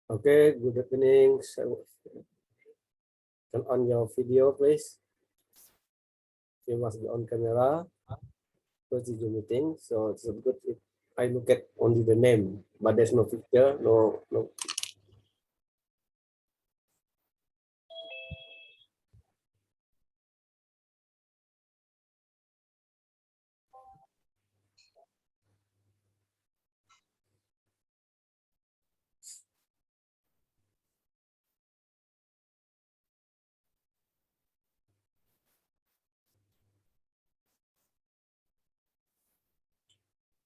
Okay, good evening. So, turn on your video, please. You must be on camera. Because it's a meeting, so it's good if I look at only the name, but there's no picture, no.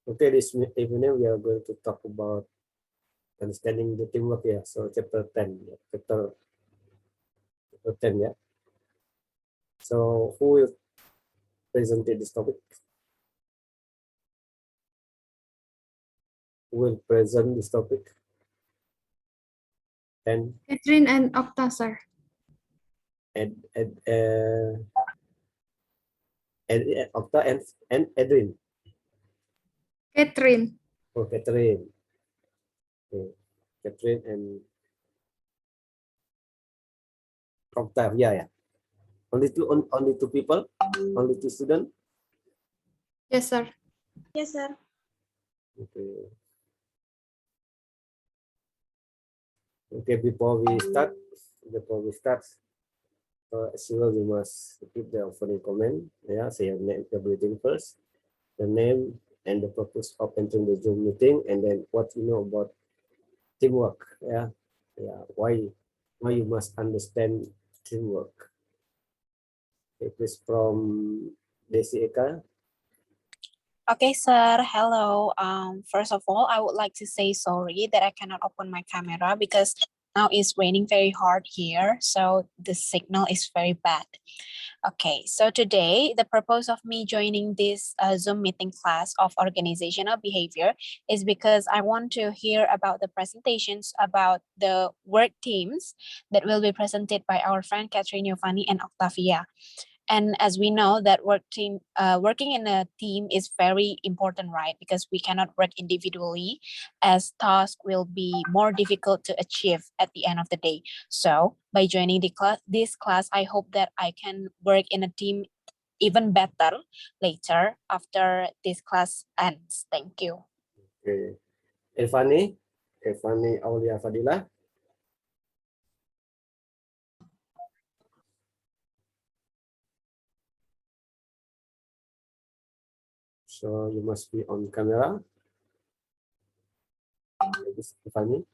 Okay, this evening we are going to talk about understanding the teamwork. Yeah, so chapter 10, chapter 10. Yeah. So who will present this topic? Who will present this topic? And Catherine and Okta, sir. Okta and Edwin. Catherine. Oh, Catherine. Okay. Catherine and Oktavia. Yeah. Only two people, only two students. Yes, sir. Yes, sir. Okay. Okay. Before we start, as usual, you must keep the opening comment. Yeah. Say your name, the briefing first, the name and the purpose of entering the Zoom meeting, and then what you know about teamwork. Yeah. Yeah. Why you must understand teamwork. It is from Desi Eka. Okay, sir. Hello. First of all, I would like to say sorry that I cannot open my camera because now it's raining very hard here, so the signal is very bad. Okay, so today the purpose of me joining this Zoom meeting class of organizational behavior is because I want to hear about the presentations about the work teams that will be presented by our friend Catherine, Giovanni, and Oktavia. And as we know that working in a team is very important, right? Because we cannot work individually as tasks will be more difficult to achieve at the end of the day. So by joining this class, I hope that I can work in a team even better later after this class ends. Thank you. Okay. Evani Aulia Fadila. So you must be on camera. Evani.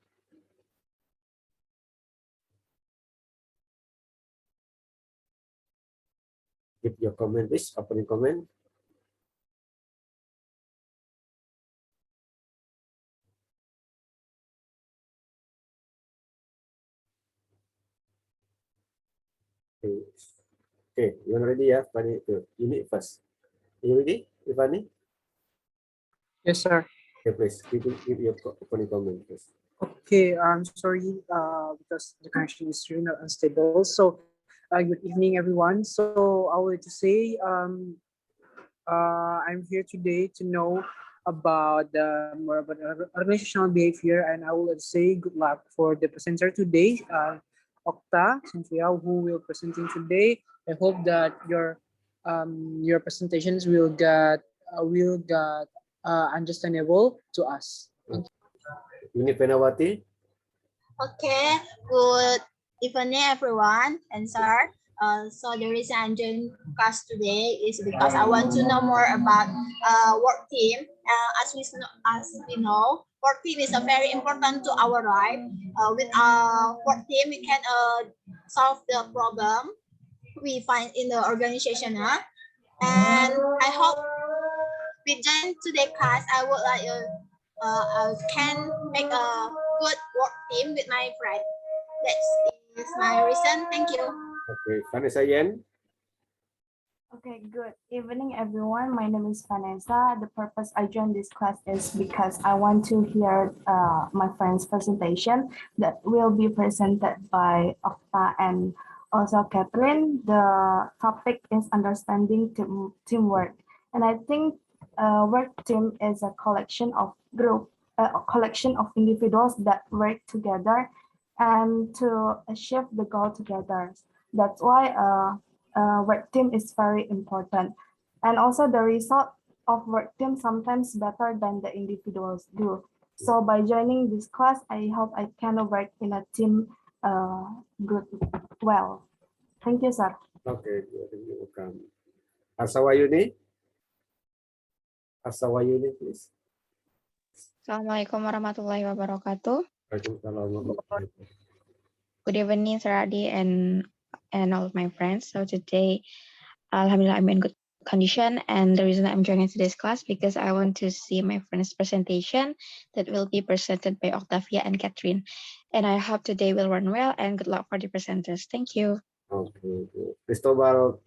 Give your comment, please. Opening comment. Okay. Okay, you ready? Yeah, Evani. You need first. You ready, Evani? Yes, sir. Okay, please give your opening comment, please. Okay, I'm sorry because the connection is really not unstable. So, good evening, everyone. So, I would like to say I'm here today to know about more about organizational behavior, and I would like to say good luck for the presenter today, Okta Cynthia, who will presenting today. I hope that your presentations will get understandable to us. Uni Penawati. Okay, good evening, everyone, and sir. So the reason I'm joining class today is because I want to know more about work team. As we know, work team is a very important to our life. With work team, we can solve the problem we find in the organization. And I hope with join today class, I would like can make a good work team with my friend. That's my reason. Thank you. Okay, Vanessa Yen. Okay, good evening, everyone. My name is Vanessa. The purpose I joined this class is because I want to hear my friend's presentation that will be presented by Okta and also Catherine. The topic is understanding teamwork. And I think work team is a collection of a collection of individuals that work together and to achieve the goal together. That's why work team is very important. And also the result of work team sometimes better than the individuals do. So by joining this class, I hope I can work in a team good well. Thank you, sir. Okay, good. Welcome. Asawayuni? Asawayuni, please. Assalamualaikum warahmatullahi wabarakatuh. Waalaikumsalam. Good evening, Sir Adi and all of my friends. So today, Alhamdulillah, I'm in good condition, and the reason I'm joining today's class because I want to see my friend's presentation that will be presented by Oktavia and Catherine. And I hope today will run well, and good luck for the presenters. Thank you. Okay, good. Cristobal.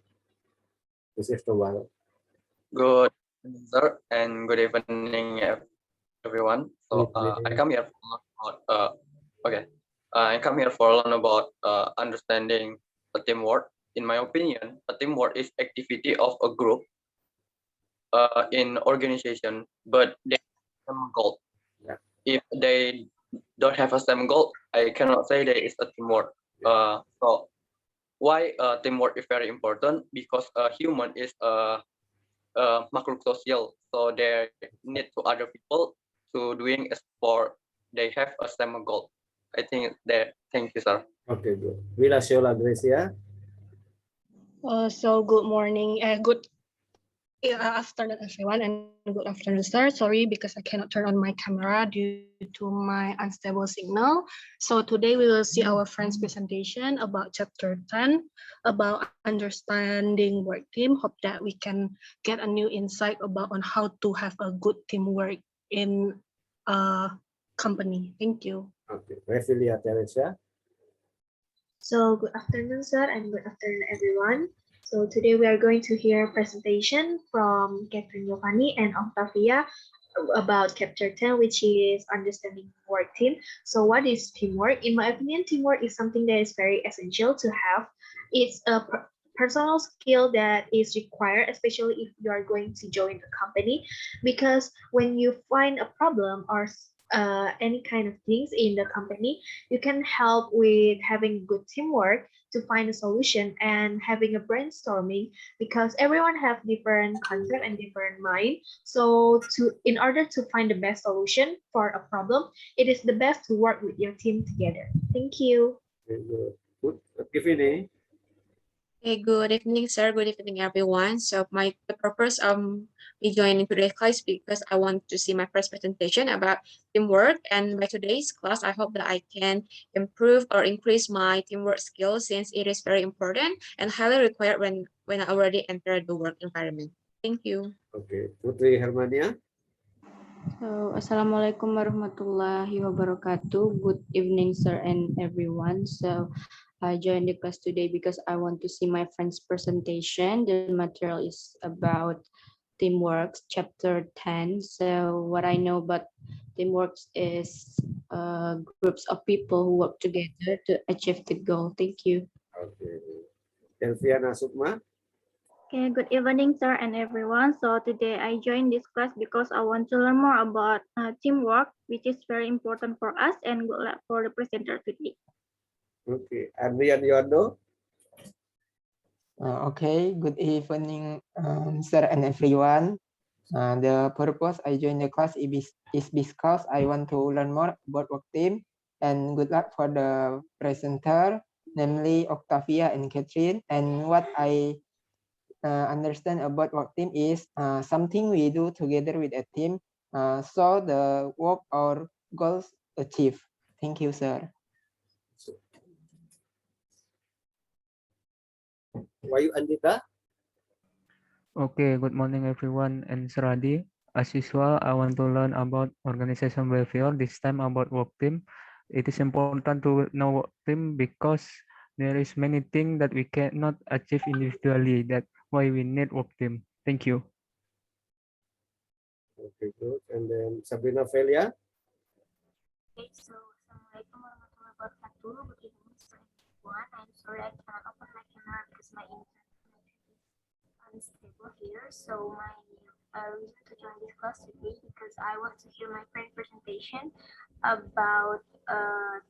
Miss Cristobal. Good evening, sir, and good evening, everyone. So I come here for I come here for learn about understanding a teamwork. In my opinion, a teamwork is activity of a group in organization, but they have a goal. Yeah. If they don't have a same goal, I cannot say there is a teamwork. So why teamwork is very important? Because a human is makhluk social, so they need to other people to doing a sport. They have a same goal. I think that. Thank you, sir. Okay, good. Vila Shola Gracia. So good morning, good afternoon, everyone, and good afternoon, sir. Sorry, because I cannot turn on my camera due to my unstable signal. So today we will see our friend's presentation about chapter 10, about understanding work team. Hope that we can get a new insight about on how to have a good teamwork in a company. Thank you. Okay, Refilia Teresa. So good afternoon, sir, and good afternoon, everyone. So today we are going to hear a presentation from Catherine Giovanni and Oktavia about chapter 10, which is understanding work team. So what is teamwork? In my opinion, teamwork is something that is very essential to have. It's a personal skill that is required, especially if you are going to join a company, because when you find a problem or any kind of things in the company, you can help with having good teamwork to find a solution and having a brainstorming, because everyone have different concept and different mind. So in order to find the best solution for a problem, it is the best to work with your team together. Thank you. Okay, good. Tiffany. Hey, good evening, sir. Good evening, everyone. So the purpose me joining today's class because I want to see my first presentation about teamwork. And by today's class, I hope that I can improve or increase my teamwork skills, since it is very important and highly required when I already entered the work environment. Thank you. Okay, Putri Hermania. So, Assalamualaikum warahmatullahi wabarakatuh. Good evening, sir and everyone. So, I joined the class today because I want to see my friend's presentation. The material is about teamwork, chapter 10. So, what I know about teamwork is groups of people who work together to achieve the goal. Thank you. Okay. Elviana Sukma. Okay, good evening, sir and everyone. So today I joined this class because I want to learn more about teamwork, which is very important for us, and good luck for the presenter today. Okay, Adrian Yondo. Okay, good evening, sir and everyone. The purpose I joined the class is because I want to learn more about work team, and good luck for the presenter, namely Oktavia and Catherine. And what I understand about work team is something we do together with a team, so the work or goals achieved. Thank you, sir. Wayu Andita. Okay, good morning everyone and Suradi. As usual, I want to learn about organization behavior, this time about work team. It is important to know work team because there is many things that we cannot achieve individually. That's why we need work team. Thank you. Okay, good. And then Sabrina Felia. Okay, so Assalamualaikum warahmatullahi wabarakatuh. Good evening, sir and everyone. I'm sorry I cannot open my camera because my internet is unstable here. So my reason to join this class today because I want to hear my friend presentation about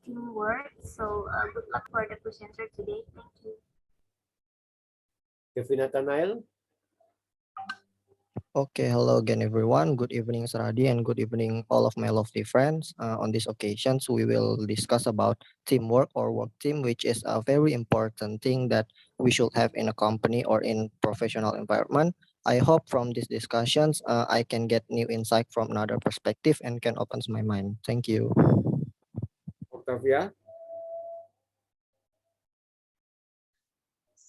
teamwork. So good luck for the presenter today. Thank you. Kevin Nathanael. Okay, hello again, everyone. Good evening, Saradi, and good evening, all of my lovely friends. On this occasion, we will discuss about teamwork or work team, which is a very important thing that we should have in a company or in professional environment. I hope from these discussions, I can get new insight from another perspective and can open my mind. Thank you. Oktavia.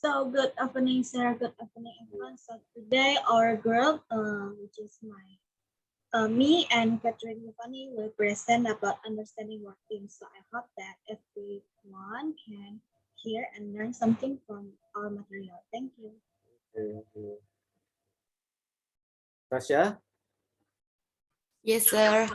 So good afternoon, sir. Good afternoon, everyone. So today our group, which is me and Catherine Giovanni, will present about understanding work teams. So I hope that everyone can hear and learn something from our material. Thank you. Tasha. Yes, sir.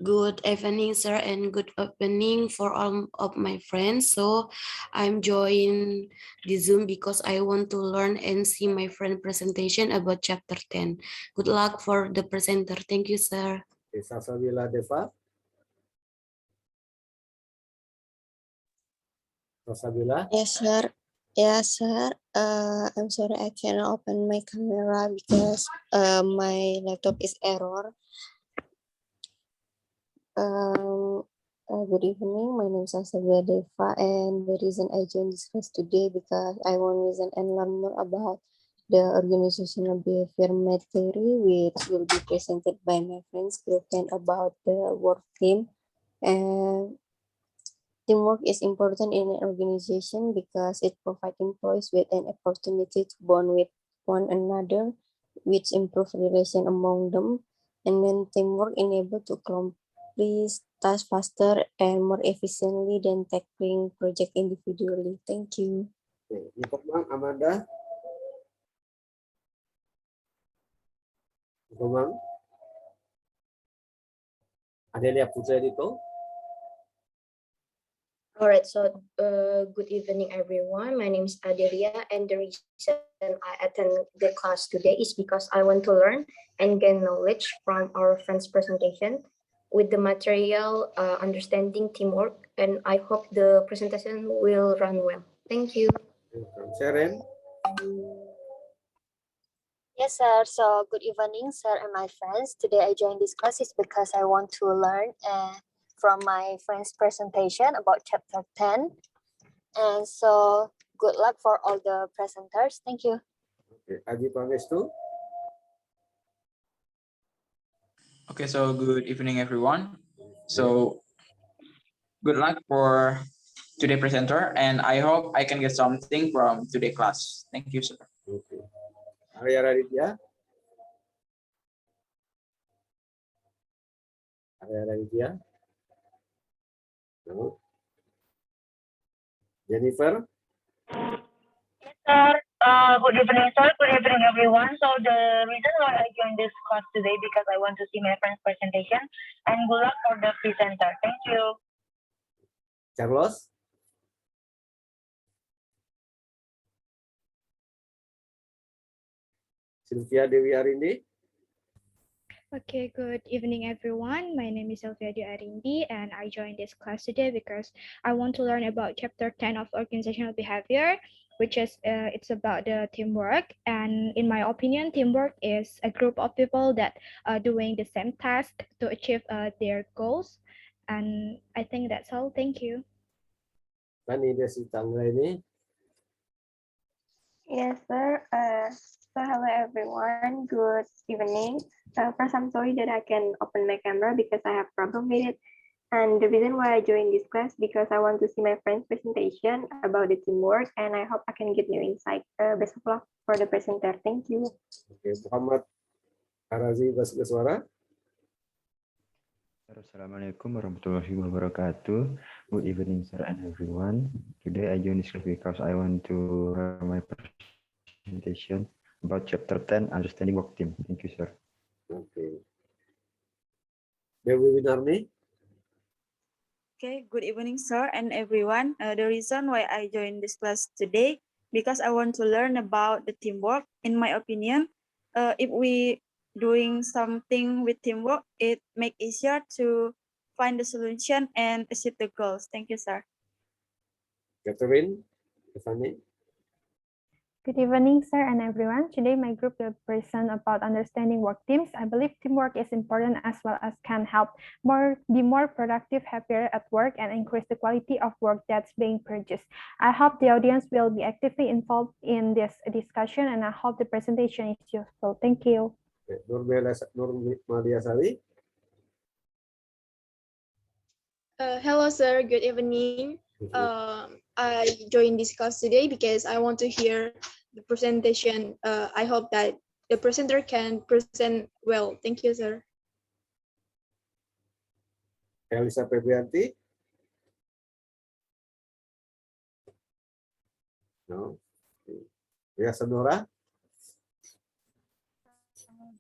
Good evening, sir, and good evening for all of my friends. So I'm joining the Zoom because I want to learn and see my friend presentation about chapter 10. Good luck for the presenter. Thank you, sir. Sasabila Deva. Sasabila. Yes, sir. Yes, sir. I'm sorry I cannot open my camera because my laptop is error. Good evening. My name is Oktavia Deva, and the reason I joined this class today because I want to listen and learn more about the organizational behavior theory, which will be presented by my friends Griffin about the work team. And teamwork is important in an organization because it provides employees with an opportunity to bond with one another, which improve relation among them. And then teamwork enable to complete tasks faster and more efficiently than tackling project individually. Thank you. Amanda. Komang. Adelia Putra Dito. All right, so good evening, everyone. My name is Adelia, and the reason I attend the class today is because I want to learn and gain knowledge from our friend's presentation with the material understanding teamwork, and I hope the presentation will run well. Thank you. Sharon. Yes, sir. So good evening, sir and my friends. Today I joined this class is because I want to learn from my friend's presentation about chapter 10. And so good luck for all the presenters. Thank you. Okay, Aji Pangestu. Okay, so good evening, everyone. So good luck for today's presenter, and I hope I can get something from today's class. Thank you, sir. Okay. Arya Raditya. Arya Raditya. No. Jennifer. Sir, good evening, sir. Good evening, everyone. So the reason why I joined this class today because I want to see my friend's presentation and good luck for the presenter. Thank you. Carlos. Sylvia Dewi Arindi. Okay, good evening, everyone. My name is Oktavia Arindi, and I joined this class today because I want to learn about chapter 10 of organizational behavior, which is it's about the teamwork. And in my opinion, teamwork is a group of people that are doing the same task to achieve their goals. And I think that's all. Thank you. Pani Desi Tanggraini. Yes, sir. So hello, everyone. Good evening. First, I'm sorry that I can open my camera because I have problem with it. And the reason why I joined this class because I want to see my friend's presentation about the teamwork, and I hope I can get new insight. Best of luck for the presenter. Thank you. Okay, Muhammad Arazi Basgeswara. Assalamualaikum warahmatullahi wabarakatuh. Good evening, sir and everyone. Today I joined this class because I want to have my presentation about chapter 10, understanding work team. Thank you, sir. Okay. Dewi Winarni. Okay, good evening, sir and everyone. The reason why I joined this class today, because I want to learn about the teamwork. In my opinion, if we doing something with teamwork, it make easier to find the solution and achieve the goals. Thank you, sir. Catherine, Tiffany. Good evening, sir and everyone. Today, my group will present about understanding work teams. I believe teamwork is important as well as can help be more productive, happier at work, and increase the quality of work that's being produced. I hope the audience will be actively involved in this discussion, and I hope the presentation is useful. Thank you. Nurmalia Sari. Hello, sir. Good evening. I joined this class today because I want to hear the presentation. I hope that the presenter can present well. Thank you, sir. Elisa Febrianti. No. Ria Sonora.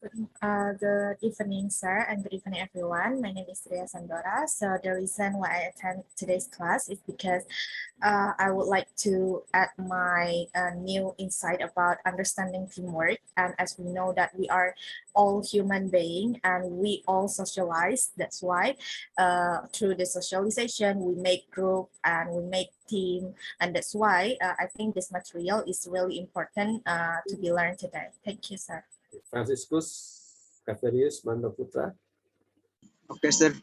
Good evening, sir, and good evening, everyone. My name is Ria Sandora. So the reason why I attend today's class is because I would like to add my new insight about understanding teamwork. And as we know that we are all human beings and we all socialize, that's why through the socialization, we make group and we make team. And that's why I think this material is really important to be learned today. Thank you, sir. Franciscus Caverius Mandoputra. Okay, sir.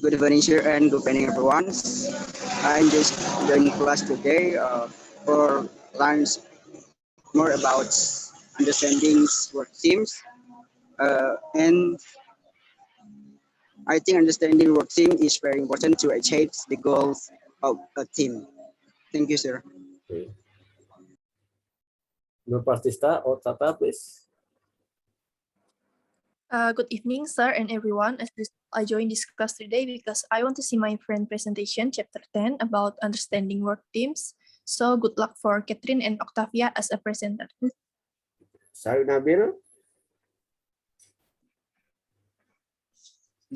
Good evening, sir, and good evening, everyone. I'm just joining class today for learn more about understanding work teams. And I think understanding work team is very important to achieve the goals of a team. Thank you, sir. Okay. Nur Partista or Tata, please. Good evening, sir and everyone. I joined this class today because I want to see my friend presentation, chapter 10, about understanding work teams. So good luck for Catherine and Oktavia as a presenter. Sari Nabil.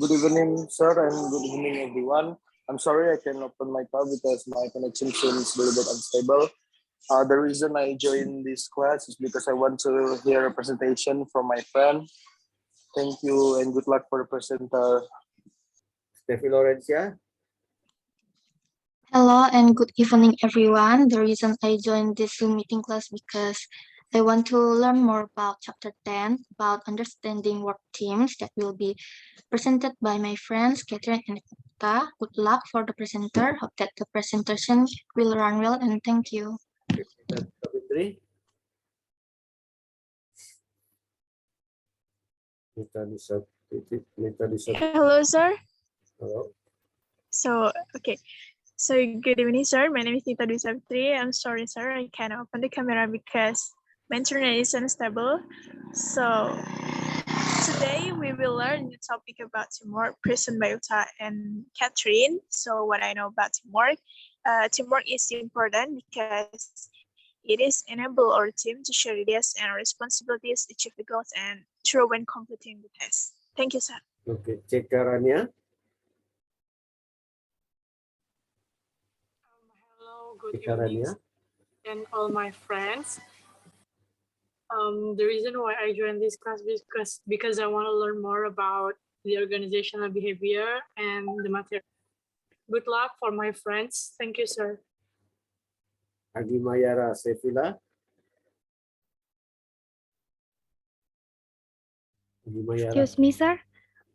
Good evening, sir, and good evening, everyone. I'm sorry I can't open my tab because my connection seems a little bit unstable. The reason I joined this class is because I want to hear a presentation from my friend. Thank you and good luck for the presenter. Steffi Laurencia. Hello and good evening, everyone. The reason I joined this Zoom meeting class because I want to learn more about chapter 10 about understanding work teams that will be presented by my friends Catherine and Okta. Good luck for the presenter. Hope that the presentation will run well and thank you. Hello, sir. Hello. So, okay. So, good evening, sir. My name is Nita Dwi Savitri. I'm sorry, sir. I can't open the camera because my internet is unstable. So, today we will learn the topic about teamwork presented by Uta and Catherine. So, what I know about teamwork, teamwork is important because it is enable our team to share ideas and responsibilities, achieve the goals, and through when completing the test. Thank you, sir. Okay, Cekarania. Hello, good evening, and all my friends. The reason why I joined this class is because I want to learn more about the organizational behavior and the material. Good luck for my friends. Thank you, sir. Agimayara Sevilla. Excuse me, sir.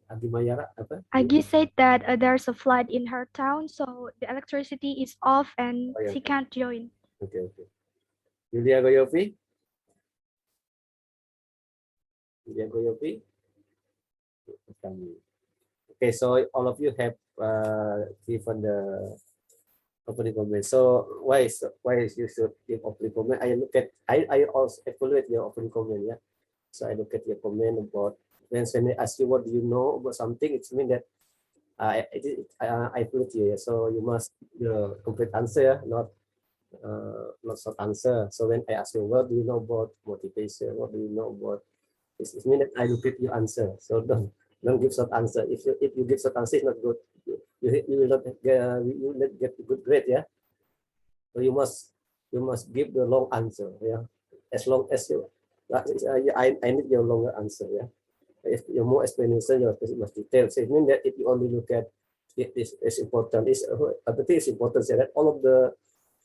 Agimayara apa? Agi said that there's a flood in her town, so the electricity is off and she can't join. Okay. Yulia Goyopi. Okay, so all of you have given the opening comment. So why you should give opening comment? I also evaluate your opening comment, yeah. So I look at your comment about when I ask you what do you know about something, it means that I put you, yeah. So you must complete answer, not short answer. So when I ask you what do you know about motivation, what do you know about this, it means that I repeat your answer. So don't give short answer. If you give short answer, it's not good. you will not get a good grade, yeah. So you must give the long answer, yeah. As long as you, I need your longer answer, yeah. If you're more explanation, your must detail. So it means that if you only look at it is important, everything is important, so that all of the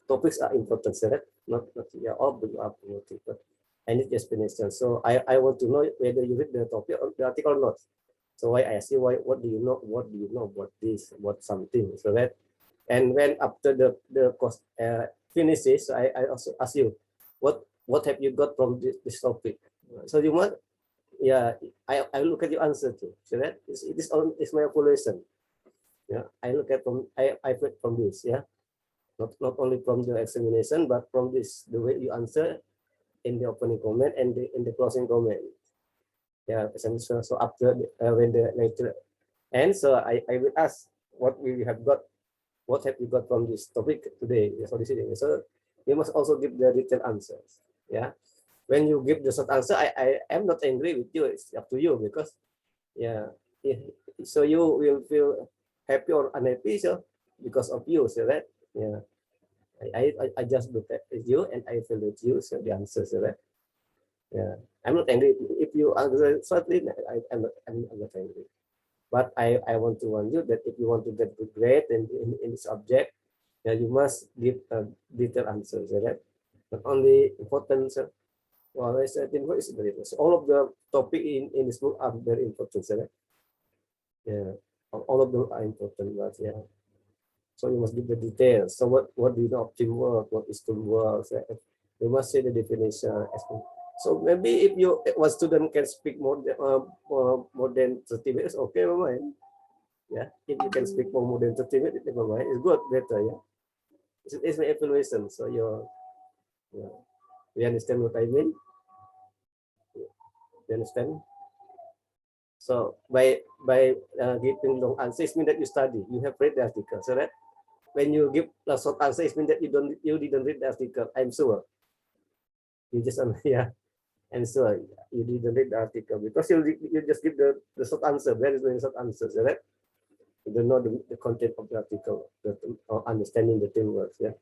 topics are important, so that not yeah, all of them are important, but I need explanation. So I want to know whether you read the topic or the article or not. So I ask you, what do you know? What do you know about this? About something? So that, and when after the course finishes, I also ask you, what have you got from this topic? So you must, yeah, I look at your answer too. So that is my evaluation. Yeah, I look at I read from this. Yeah, not only from the examination, but from this the way you answer in the opening comment and in the closing comment. Yeah, so after when the lecture ends, so I will ask what we have got, what have you got from this topic today? So you must also give the detailed answers. Yeah, when you give the short answer, I am not angry with you. It's up to you, because yeah, so you will feel happy or unhappy, so because of you, so that, yeah, I just look at you and I feel with you, so the answer, so that, yeah, I'm not angry if you answer shortly. I'm not angry, but I want to warn you that if you want to get good grade in this subject, yeah, you must give a detailed answer, so that not only important. So, well, I said is very important. So all of the topic in this book are very important, so that, yeah, all of them are important, but yeah. So you must give the details. So what do you know of teamwork? What is teamwork? So you must say the definition. So maybe if one student can speak more than 30 minutes, okay, fine. Yeah, if you can speak for more than 30 minutes, never mind. It's good, better, yeah. It's my evaluation. So you understand what I mean? You understand? So by giving long answers, means that you study. You have read the article, so that when you give a short answer, it means that you didn't read the article. I'm sure. You just yeah, and so you didn't read the article, because you just give the short answer, very very short answers, right? You don't know the content of the article, or understanding the teamwork. Yeah.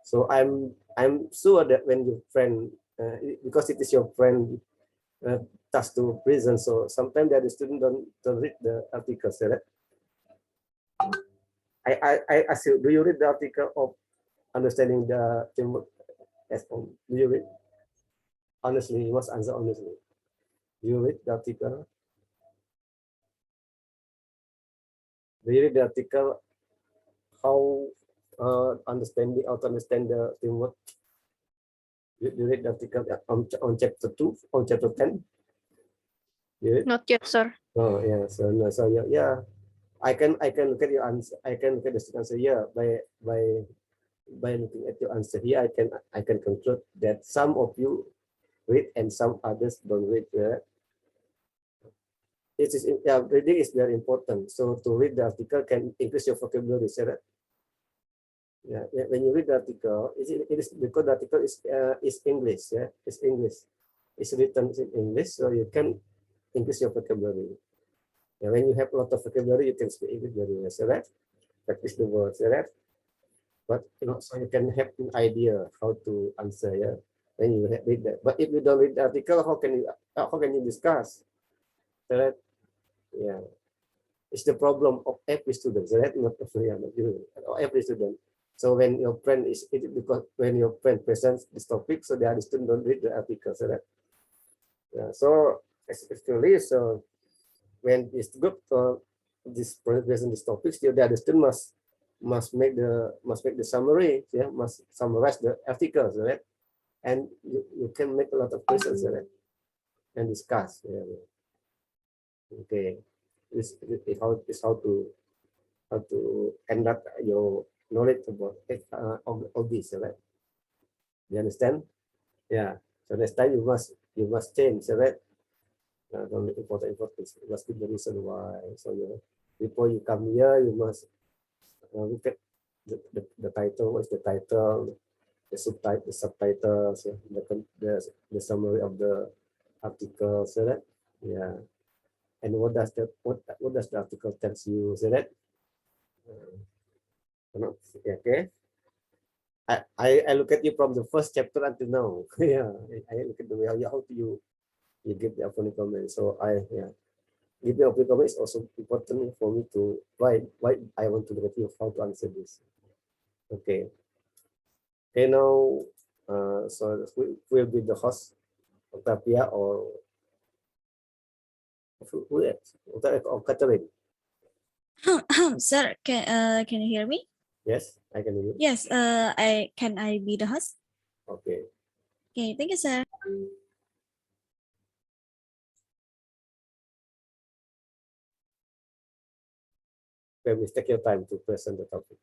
So I'm sure that when your friend, because it is your friend task to present, so sometimes the student don't read the articles, right? I ask you, do you read the article of understanding the teamwork? Yes, do you read? Honestly, you must answer honestly. Do you read the article? Do you read the article? How understanding how to understand the teamwork? You read the article on chapter 2, on chapter 10? Not yet, sir. Oh yeah, so no, so yeah. I can look at your answer. I can look at the answer. Yeah, by looking at your answer here, I can conclude that some of you read and some others don't read. It is, yeah, reading is very important. So to read the article can increase your vocabulary. Yeah, when you read the article, it is because the article is English. Yeah, it's English. It's written in English, so you can increase your vocabulary. Yeah, when you have a lot of vocabulary, you can speak English very well. So that practice the words. So that, but so you can have an idea how to answer. Yeah, when you read that. But if you don't read the article, how can you discuss? So that, yeah, it's the problem of every student. So that not every student. So when your friend because when your friend presents this topic, so the other student don't read the article. So that, yeah. So actually, so when this group this present this topic, the other student must make the summary. Yeah, must summarize the article. So that, and you can make a lot of questions. So that, and discuss. Yeah. Okay, this is how to conduct your knowledge about all this, right? You understand? Yeah. So next time you must change, right? Don't make important. You must give the reason why. So before you come here, you must look at the title. What's the title? The subtitles, the summary of the article, so that, yeah. And what does the article tells you, so that, Okay. I look at you from the first chapter until now. Yeah, I look at the way how you give the opening comment. So give the opening comment is also important for me to why I want to look at you how to answer this. Okay. Okay, now so who will be the host, Oktavia or who else? Oktavia or Catherine? Sir, can you hear me? Yes, I can hear you. Yes, I be the host? Okay. Okay, thank you, sir. Okay, please take your time to present the topic.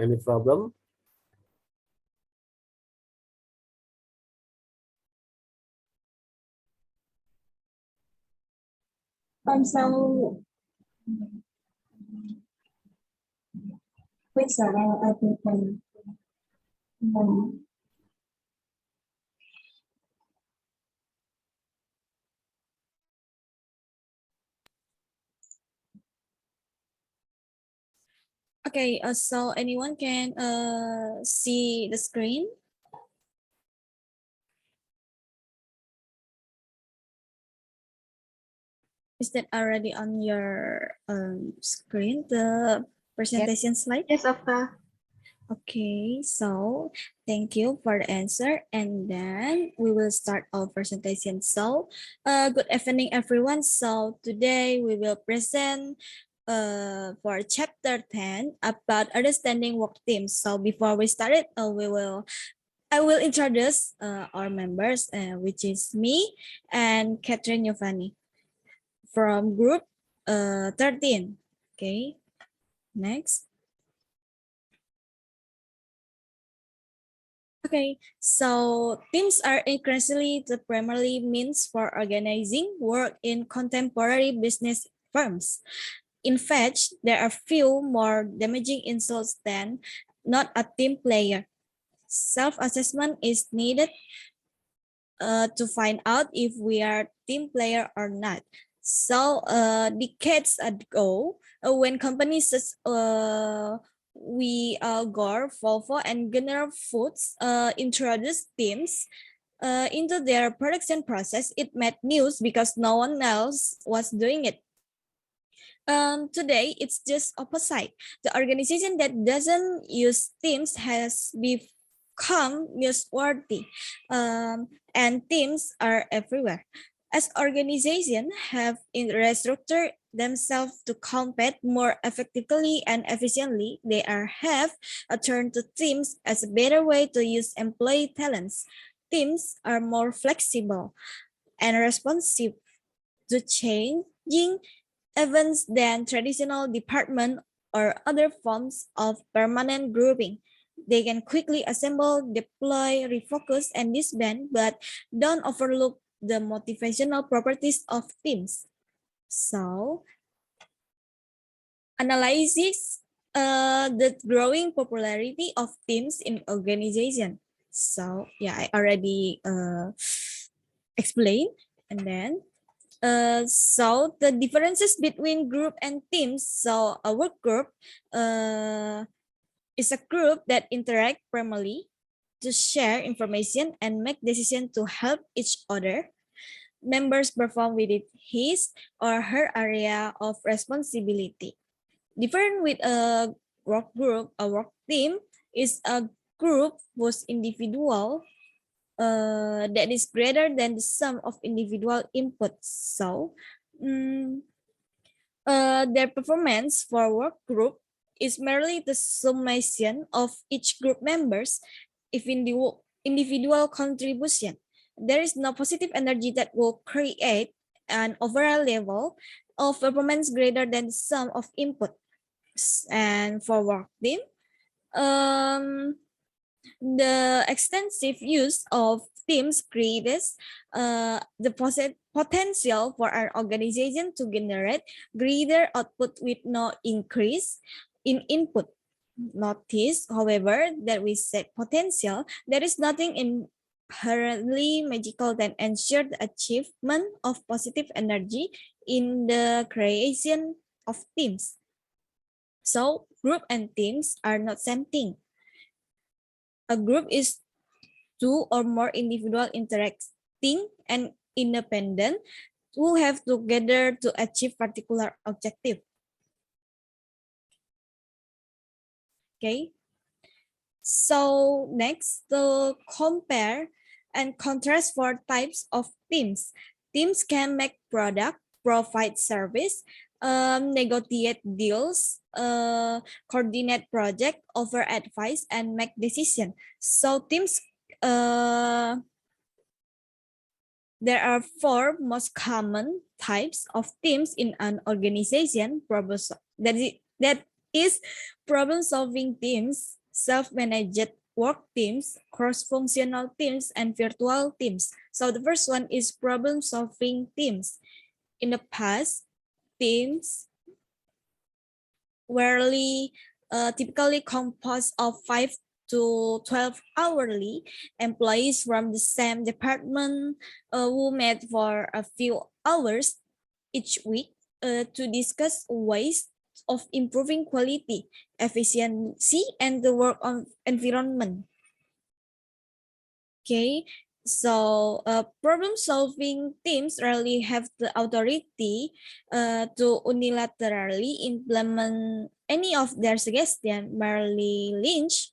Any problem? So, bây giờ I think Okay, so anyone can see the screen? Is that already on your screen, the presentation slide? Yes, Okta. Okay, so thank you for the answer. And then we will start our presentation. So good evening, everyone. So today we will present for chapter 10 about understanding work teams. So before we start it, I will introduce our members, which is me and Catherine Giovanni from group 13. Okay, next. Okay, so teams are increasingly the primary means for organizing work in contemporary business firms. In fact, there are few more damaging insults than not a team player. Self-assessment is needed to find out if we are team player or not. So decades ago, when companies Gore, Volvo, and General Foods introduced teams into their production process, it made news because no one else was doing it. Today, it's just opposite. The organization that doesn't use teams has outcome newsworthy, and teams are everywhere. As organizations have restructured themselves to compete more effectively and efficiently, they have turned to teams as a better way to use employee talents. Teams are more flexible and responsive to changing events than traditional department or other forms of permanent grouping. They can quickly assemble, deploy, refocus, and disband, but don't overlook the motivational properties of teams. So, analyzes the growing popularity of teams in organization. So, yeah, I already explained. And then, so the differences between group and teams. So, a work group is a group that interact primarily to share information and make decisions to help each other. Members perform within his or her area of responsibility. Different with a work group, a work team is a group whose individual that is greater than the sum of individual inputs. So, their performance for work group is merely the summation of each group members if individual contribution. There is no positive energy that will create an overall level of performance greater than the sum of input. And for work team, the extensive use of teams creates the potential for our organization to generate greater output with no increase in input. Notice, however, that we said potential, there is nothing inherently magical than ensure the achievement of positive energy in the creation of teams. So group and teams are not same thing. A group is two or more individual interacting and independent who have together to achieve particular objective. Okay. So next, to compare and contrast for types of teams. Teams can make product, provide service, negotiate deals, coordinate project, offer advice, and make decision. So teams, there are four most common types of teams in an organization. That is problem-solving teams, self-managed work teams, cross-functional teams, and virtual teams. So the first one is problem-solving teams. In the past, teams were typically composed of 5 to 12 hourly employees from the same department who met for a few hours each week to discuss ways of improving quality, efficiency, and the work environment. Okay, so problem-solving teams rarely have the authority to unilaterally implement any of their suggestions. Merely Lynch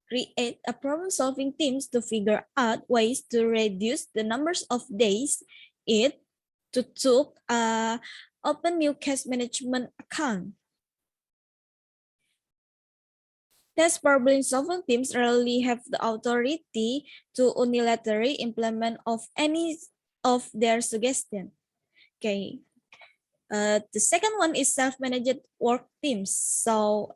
create a problem-solving teams to figure out ways to reduce the numbers of days it took open new case management account. Thus, problem-solving teams rarely have the authority to unilaterally implement of any of their suggestions. Okay. The second one is self-managed work teams. So,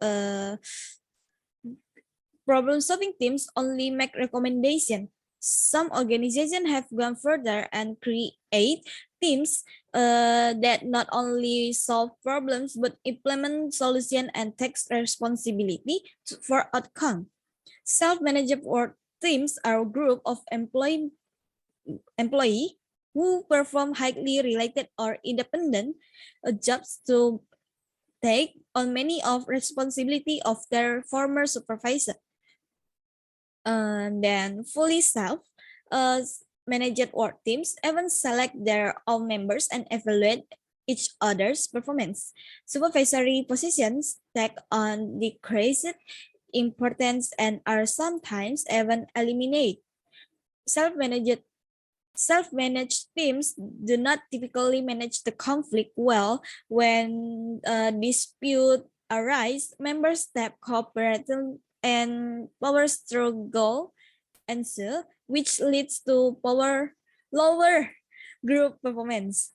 problem-solving teams only make recommendations. Some organizations have gone further and create teams that not only solve problems but implement solutions and take responsibility for outcome. Self-managed work teams are a group of employee who perform highly related or independent jobs to take on many of responsibility of their former supervisor. And then fully managed work teams even select their own members and evaluate each other's performance. Supervisory positions take on decreased importance and are sometimes even eliminated. Self-managed teams do not typically manage the conflict well. When dispute arise, members step cooperating and power struggle ensue, which leads to lower group performance.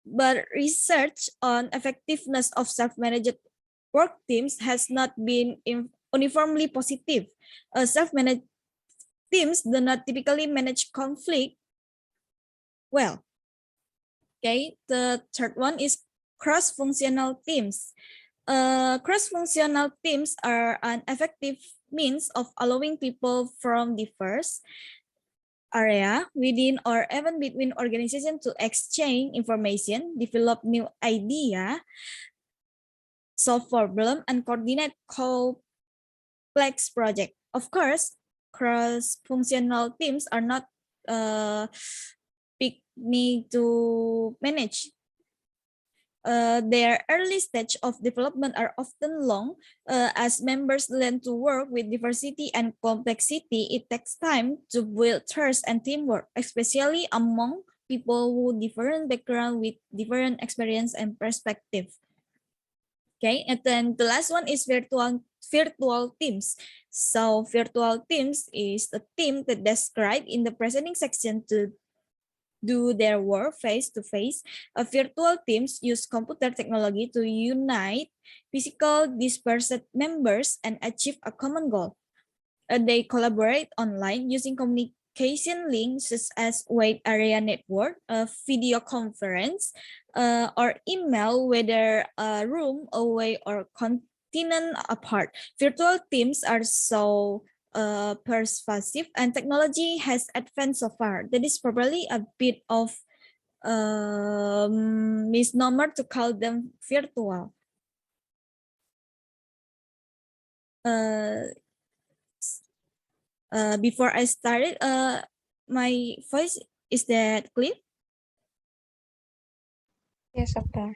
But research on effectiveness of self-managed work teams has not been uniformly positive. Self-managed teams do not typically manage conflict well. Okay, the third one is cross-functional teams. Cross-functional teams are an effective means of allowing people from diverse area within or even between organizations to exchange information, develop new idea, solve problem, and coordinate complex project. Of course, cross-functional teams are not need to manage. Their early stage of development are often long. As members learn to work with diversity and complexity, it takes time to build trust and teamwork, especially among people who different background with different experience and perspective. Okay, and then the last one is virtual teams. So virtual teams is a team that described in the preceding section to do their work face-to-face. Virtual teams use computer technology to unite physical dispersed members and achieve a common goal. They collaborate online using communication links such as wide area network, video conference, or email, whether a room away or continent apart. Virtual teams are so persuasive and technology has advanced so far. That is probably a bit of misnomer to call them virtual. Before I started, my voice, is that clear? Yes, Octa.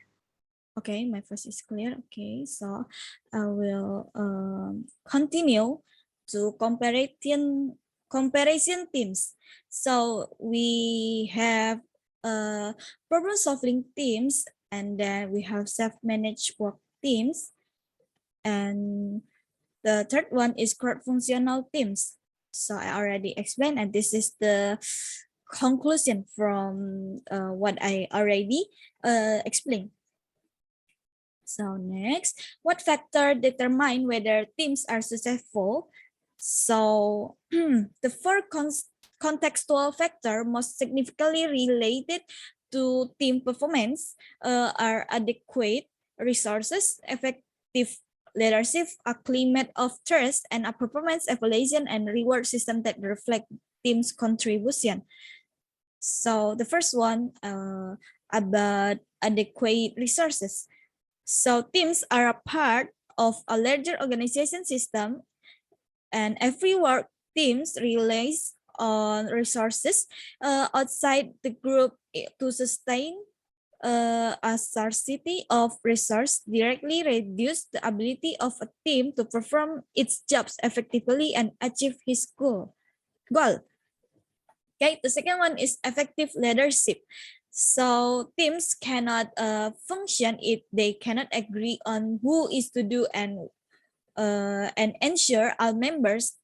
Okay, my voice is clear. Okay, so I will continue to comparison teams. So we have problem solving teams, and then we have self-managed work teams, and the third one is cross-functional teams. So I already explained, and this is the conclusion from what I already explained. So next, what factor determine whether teams are successful? So the four contextual factor most significantly related to team performance are adequate resources, effective leadership, a climate of trust, and a performance evaluation and reward system that reflect team's contribution. So the first one about adequate resources. So teams are a part of a larger organization system, and every work teams relies on resources outside the group to sustain. A scarcity of resource directly reduce the ability of a team to perform its jobs effectively and achieve his goal. Okay, the second one is effective leadership. So teams cannot function if they cannot agree on who is to do and ensure all members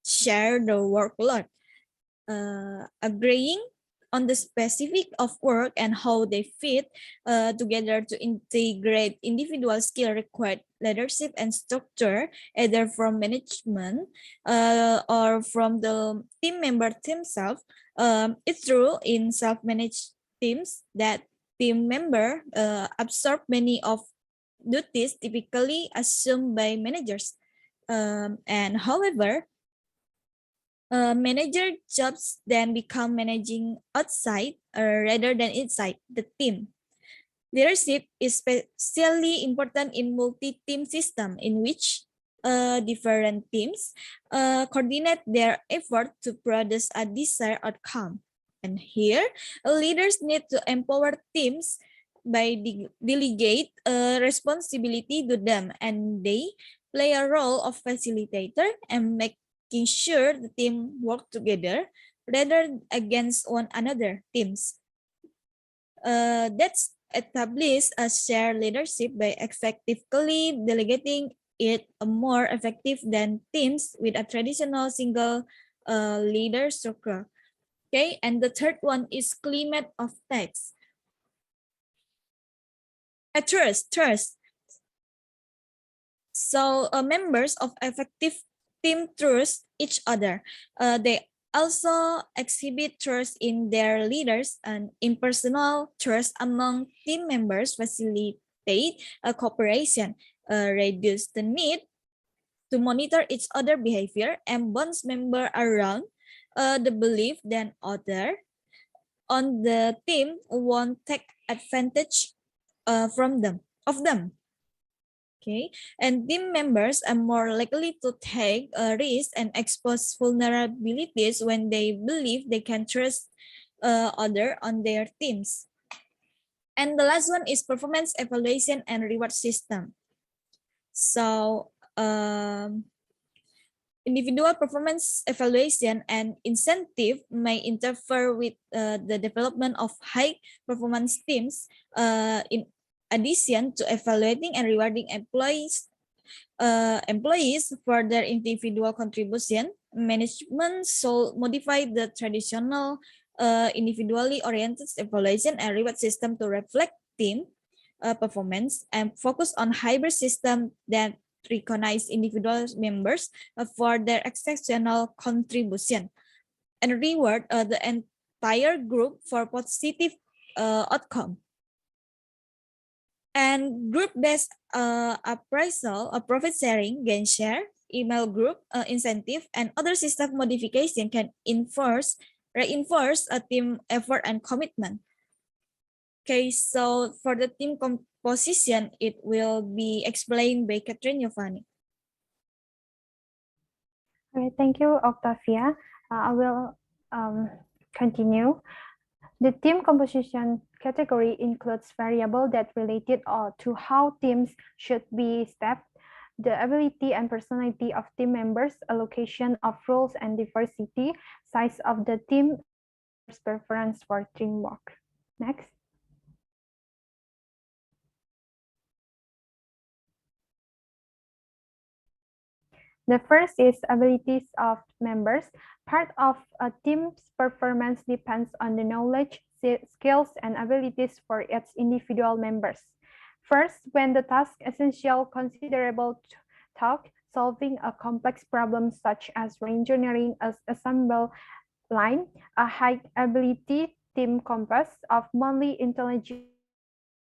share the workload. Agreeing on the specific of work and how they fit together to integrate individual skill required leadership and structure, either from management or from the team member themselves. It's true in self-managed teams that team member absorb many of duties typically assumed by managers. And however, manager jobs then become managing outside rather than inside the team. Leadership is especially important in multi-team system in which different teams coordinate their effort to produce a desired outcome. And here, leaders need to empower teams by delegate responsibility to them, and they play a role of facilitator and making sure the team work together rather against one another teams. That's establish a shared leadership by effectively delegating it more effective than teams with a traditional single leader structure. Okay, and the third one is climate of text. Trust. So members of effective team trust each other. They also exhibit trust in their leaders, and impersonal trust among team members facilitate cooperation, reduce the need to monitor each other behavior, and bonds member around the belief that other on the team won't take advantage from them of them. Okay, and team members are more likely to take a risk and expose vulnerabilities when they believe they can trust other on their teams. And the last one is performance evaluation and reward system. So individual performance evaluation and incentive may interfere with the development of high performance teams. In addition to evaluating and rewarding employees for their individual contribution, management should modify the traditional individually oriented evaluation and reward system to reflect team performance and focus on hybrid system that recognize individual members for their exceptional contribution and reward the entire group for positive outcome. And group-based appraisal, profit sharing, gain share, email group incentive, and other system modification can reinforce a team effort and commitment. Okay, so for the team composition, it will be explained by Catherine Giovanni. Okay, thank you, Oktavia. I will continue. The team composition category includes variables that related to how teams should be staffed, the ability and personality of team members, allocation of roles and diversity, size of the team, and members' preference for teamwork. Next. The first is abilities of members. Part of a team's performance depends on the knowledge, skills, and abilities for its individual members. First, when the task essential considerable task, solving a complex problem such as re-engineering an assembly line, a high ability team composed of mainly intelligent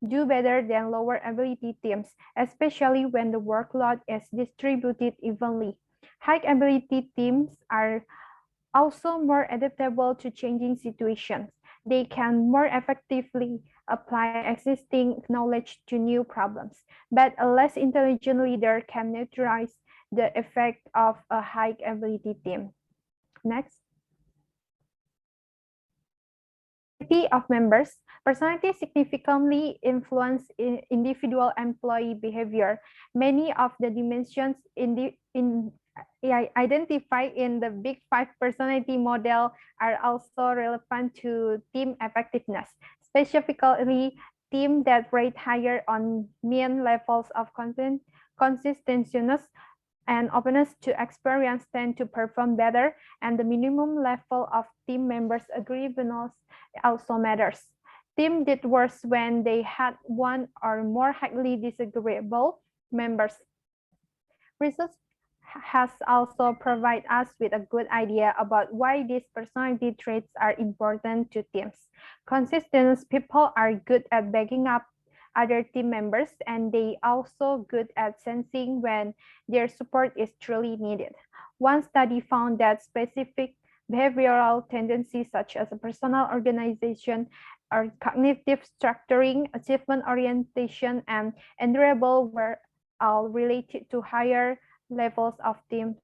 do better than lower ability teams, especially when the workload is distributed evenly. High ability teams are also more adaptable to changing situations. They can more effectively apply existing knowledge to new problems, but a less intelligent leader can neutralize the effect of a high ability team. Next. Of members, personality significantly influence individual employee behavior. Many of the dimensions identified in the Big Five personality model are also relevant to team effectiveness, specifically teams that rate higher on mean levels of consistentiousness and openness to experience tend to perform better, and the minimum level of team members' agreeableness also matters. Team did worse when they had one or more highly disagreeable members. Research has also provided us with a good idea about why these personality traits are important to teams. Consistent people are good at backing up other team members, and they also good at sensing when their support is truly needed. One study found that specific behavioral tendencies such as personal organization or cognitive structuring, achievement orientation, and endurable were all related to higher levels of team.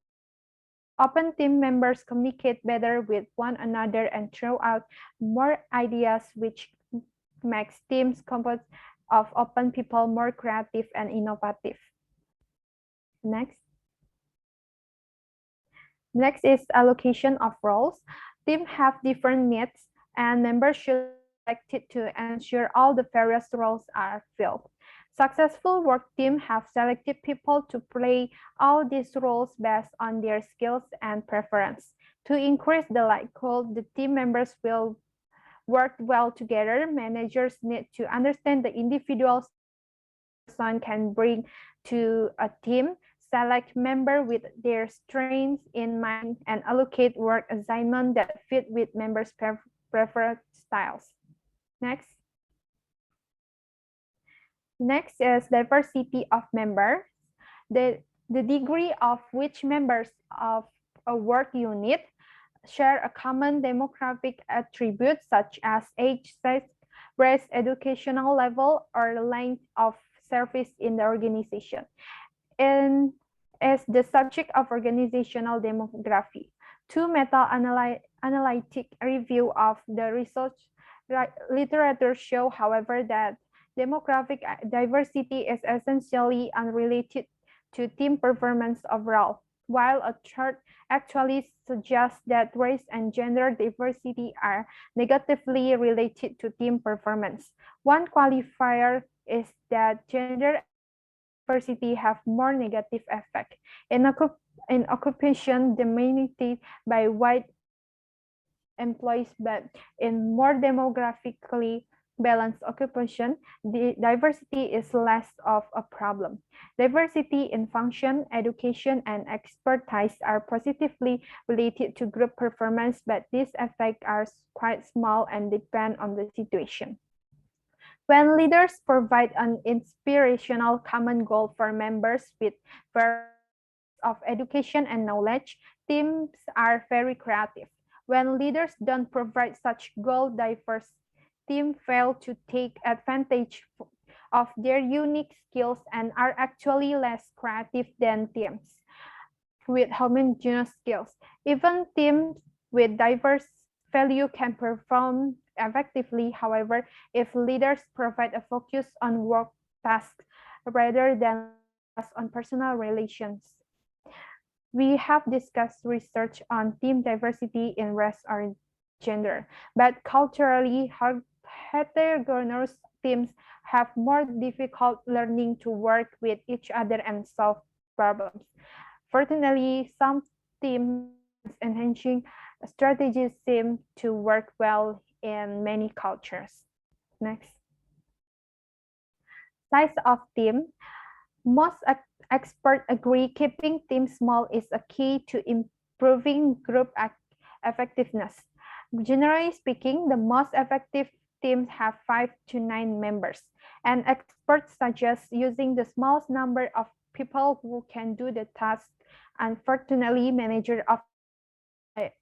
Open team members communicate better with one another and throw out more ideas, which makes teams composed of open people more creative and innovative. Next. Next is allocation of roles. Teams have different needs and members should be selected to ensure all the various roles are filled. Successful work teams have selected people to play all these roles based on their skills and preference. To increase the likelihood the team members will work well together, managers need to understand the individual skills each person can bring to a team, select members with their strengths in mind, and allocate work assignments that fit with members' preferred styles. Next. Next is diversity of members. The degree of which members of a work unit share a common demographic attribute such as age, sex, race, educational level, or length of service in the organization, and as the subject of organizational demography. Two meta-analytic review of the research literature show, however, that demographic diversity is essentially unrelated to team performance overall, while a third actually suggests that race and gender diversity are negatively related to team performance. One qualifier is that gender and race diversity have more negative effect. In occupation dominated by white employees, but in more demographically balanced occupation, the diversity is less of a problem. Diversity in function, education, and expertise are positively related to group performance, but these effects are quite small and depend on the situation. When leaders provide an inspirational common goal for members with varying levels of education and knowledge, teams are very creative. When leaders don't provide such goal, diverse teams fail to take advantage of their unique skills and are actually less creative than teams with homogeneous skills. Even teams with diverse value can perform effectively, however, if leaders provide a focus on work tasks rather than focus on personal relations. We have discussed research on team diversity in race or gender, but culturally heterogeneous teams have more difficult learning to work with each other and solve problems. Fortunately, some team enhancing strategies seem to work well in many cultures. Next. Size of team. Most experts agree keeping teams small is a key to improving group effectiveness. Generally speaking, the most effective teams have 5 to 9 members, and experts suggest using the smallest number of people who can do the task. Unfortunately, managers often commit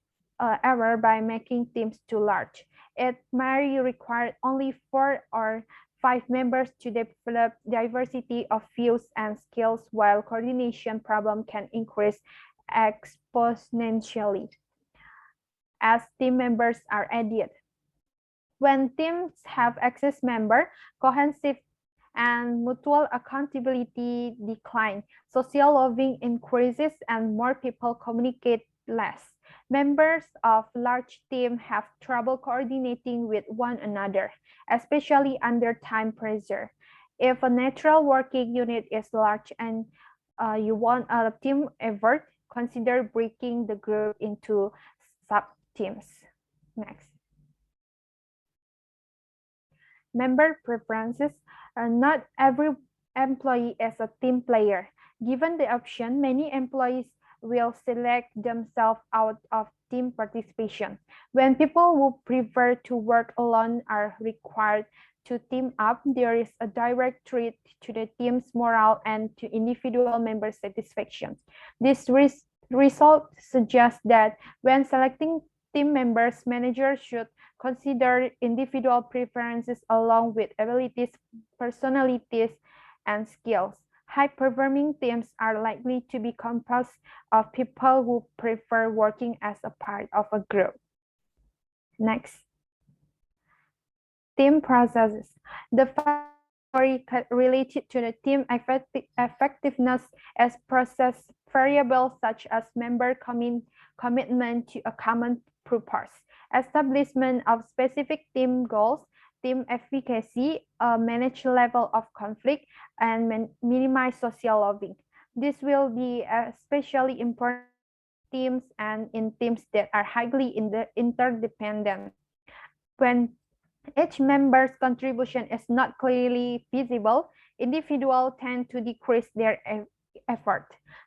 error by making teams too large. It may require only 4 or 5 members to develop diversity of views and skills, while coordination problem can increase exponentially as team members are added. When teams have excess member, cohesive and mutual accountability decline, social loving increases, and more people communicate less. Members of large teams have trouble coordinating with one another, especially under time pressure. If a natural working unit is large and you want a team effort, consider breaking the group into sub-teams. Next. Member preferences. Not every employee is a team player. Given the option, many employees will select themselves out of team participation. When people who prefer to work alone are required to team up, there is a direct threat to the team's morale and to individual member satisfaction. This result suggests that when selecting team members, managers should consider individual preferences along with abilities, personalities, and skills. High-performing teams are likely to be composed of people who prefer working as a part of a group. Next. Team processes. The related to the team effectiveness as process variables such as member commitment to a common purpose, establishment of specific team goals, team efficacy, manage level of conflict, and minimize social lobbying. This will be especially important in teams and in teams that are highly interdependent. When each member's contribution is not clearly visible, individuals tend to decrease their effort.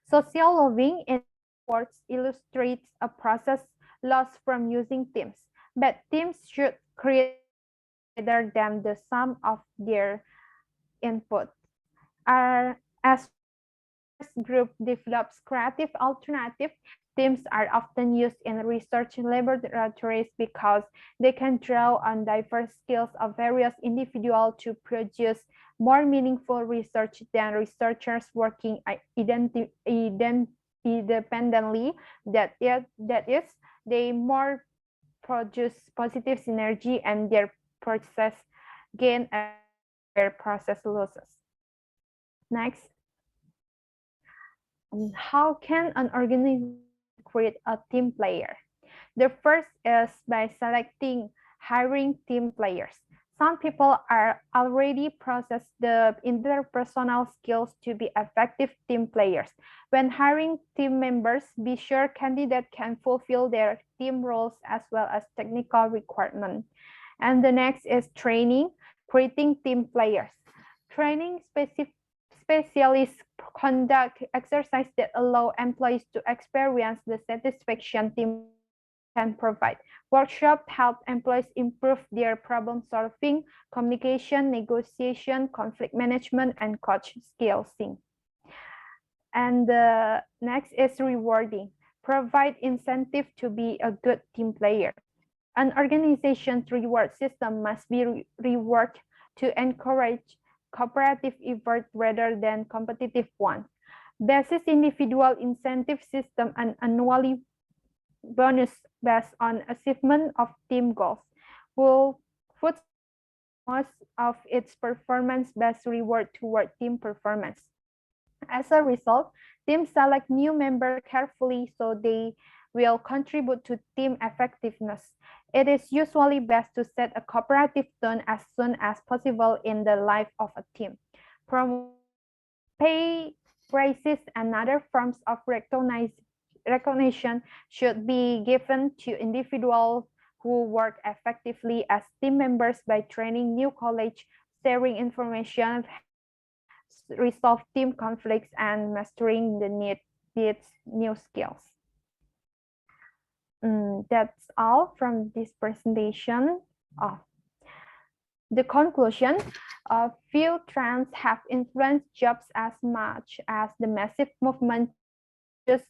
Social lobbying, in words, illustrates a process lost from using teams, but teams should create rather than the sum of their input. As group develops creative alternatives, teams are often used in research laboratories because they can draw on diverse skills of various individuals to produce more meaningful research than researchers working independently. That is, they more produce positive synergy and their process gain and their process losses. Next. How can an organization create a team player? The first is by hiring team players. Some people are already possess the interpersonal skills to be effective team players. When hiring team members, be sure candidates can fulfill their team roles as well as technical requirements. And the next is training, creating team players. Training specialists conduct exercises that allow employees to experience the satisfaction team can provide. Workshops help employees improve their problem solving, communication, negotiation, conflict management, and coach skills. And the next is rewarding. Provide incentive to be a good team player. An organization's reward system must be reworked to encourage cooperative effort rather than competitive one. Basis individual incentive system and annually bonus based on achievement of team goals will put most of its performance-based reward toward team performance. As a result, teams select new members carefully so they will contribute to team effectiveness. It is usually best to set a cooperative tone as soon as possible in the life of a team. Pay praises and other forms of recognition should be given to individuals who work effectively as team members by training new colleagues, sharing information, resolve team conflicts, and mastering the new skills. That's all from this presentation. The conclusion, few trends have influenced jobs as much as the massive movement just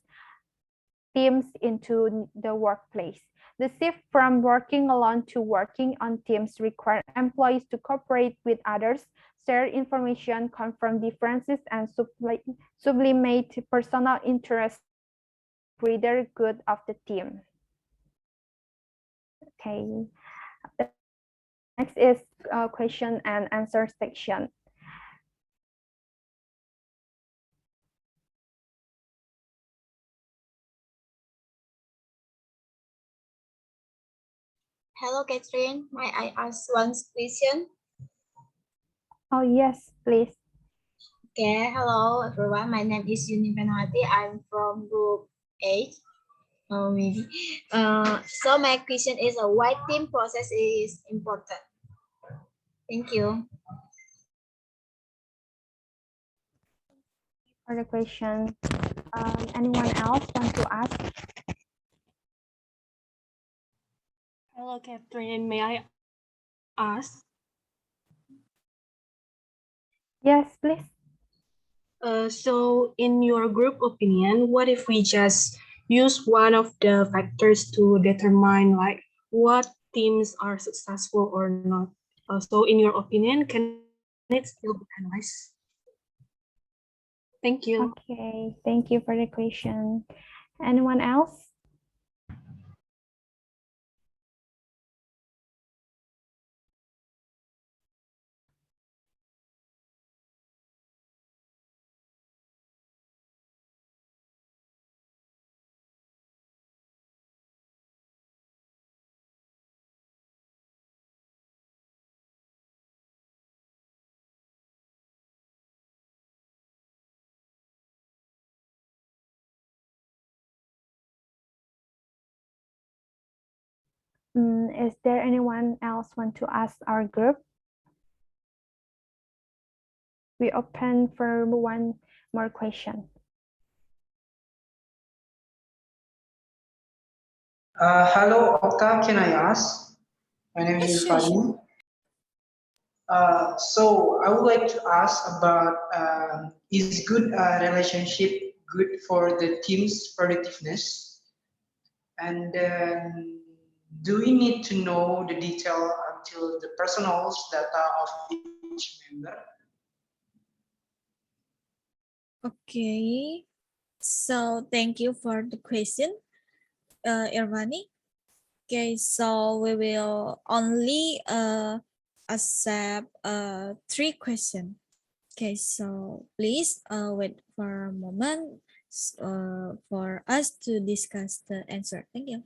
teams into the workplace. The shift from working alone to working on teams require employees to cooperate with others, share information, confirm differences, and sublimate personal interests for the greater good of the team. Okay. Next is question and answer section. Hello, Catherine. May I ask one question? Oh, yes, please. Okay, hello, everyone. My name is Yuni Penwati. I'm from group 8. Maybe. So my question is, why team process is important? Thank you. For the question, anyone else want to ask? Hello, Catherine. May I ask? Yes, please. So in your group opinion, what if we just use one of the factors to determine like what teams are successful or not? So in your opinion, can it still be analyzed? Thank you. Okay, thank you for the question. Anyone else? Is there anyone else want to ask our group? We open for one more question. Hello, Okta, can I ask? My name is Irfan. So I would like to ask about is good relationship good for the team's productiveness? And then do we need to know the detail until the personal data of each member? Okay, so thank you for the question, Irvani. Okay, so we will only accept 3 questions. Okay, so please wait for a moment for us to discuss the answer. Thank you.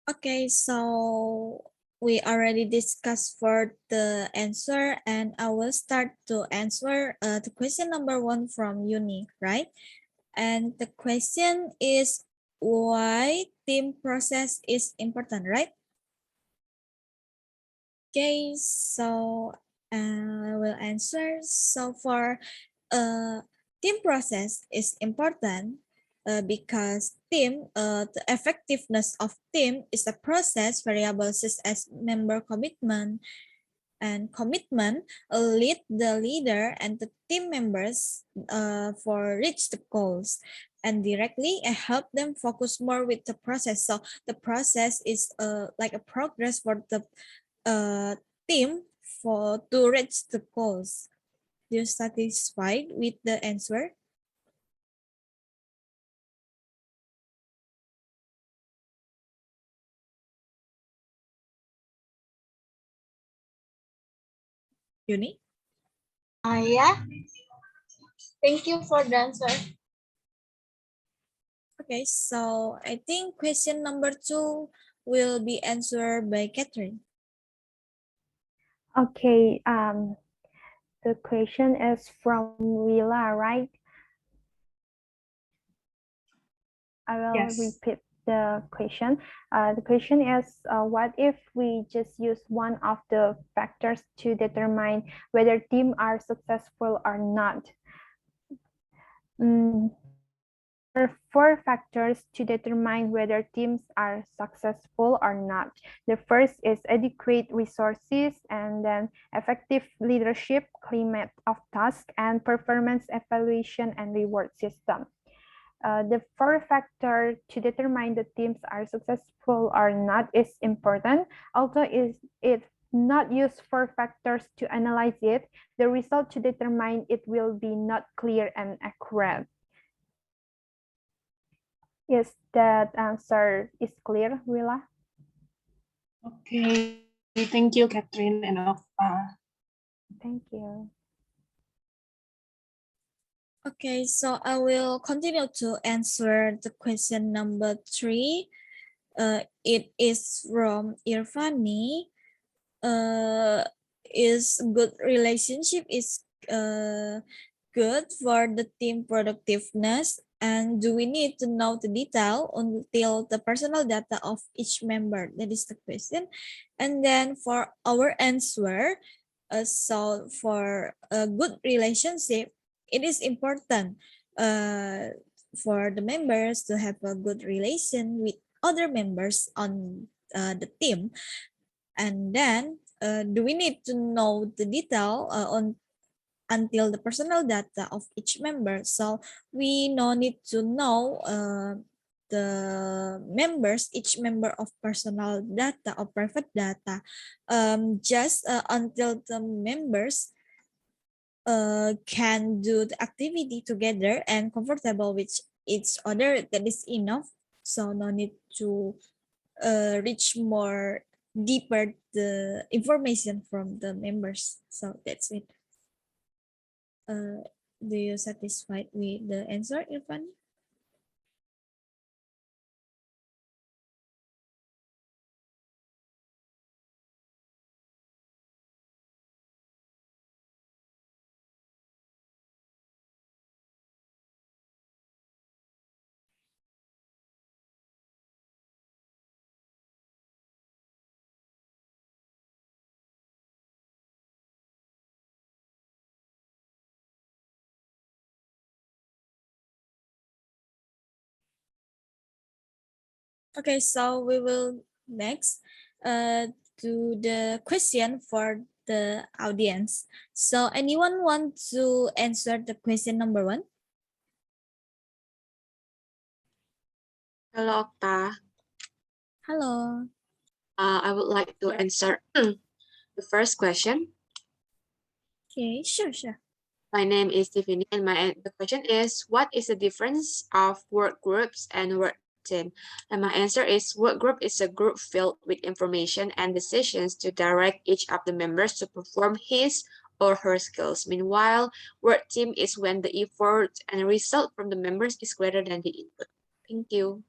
Okay, so we already discussed for the answer, and I will start to answer the question number 1 from Uni, right? And the question is why team process is important, right? Okay, so I will answer. So for team process is important because the effectiveness of team is a process variable such as member commitment, and commitment lead the leader and the team members for reach the goals, and directly help them focus more with the process. So the process is like a progress for the team for to reach the goals. You satisfied with the answer? Yuni? Yeah. Thank you for the answer. Okay, so I think question number 2 will be answered by Catherine. Okay, the question is from Willa, right? I will Yes. repeat the question. The question is, what if we just use one of the factors to determine whether teams are successful or not? There are four factors to determine whether teams are successful or not. The first is adequate resources, and then effective leadership, climate of task, and performance evaluation and reward system. The four factor to determine the teams are successful or not is important, although it not use four factors to analyze it, the result to determine it will be not clear and accurate. Yes, that answer is clear, Willa? Okay, thank you, Catherine and Okta. Thank you. Okay, so I will continue to answer the question number 3. It is from Irfani. Is good relationship is good for the team productiveness, and do we need to know the detail until the personal data of each member? That is the question. And then for our answer, so for a good relationship, it is important for the members to have a good relation with other members on the team. And then do we need to know the detail on until the personal data of each member? So we no need to know the members, each member of personal data or private data, just until the members can do the activity together and comfortable with each other. That is enough. So no need to reach more deeper the information from the members. So that's it. Do you satisfied with the answer, Irfan? Okay, so we will next to the question for the audience. So anyone want to answer the question number 1? Hello, Okta. Hello. I would like to answer the first question. Okay, sure. My name is Tiffany, and the question is, what is the difference of work groups and work team? And my answer is, work group is a group filled with information and decisions to direct each of the members to perform his or her skills. Meanwhile, work team is when the effort and result from the members is greater than the input. Thank you.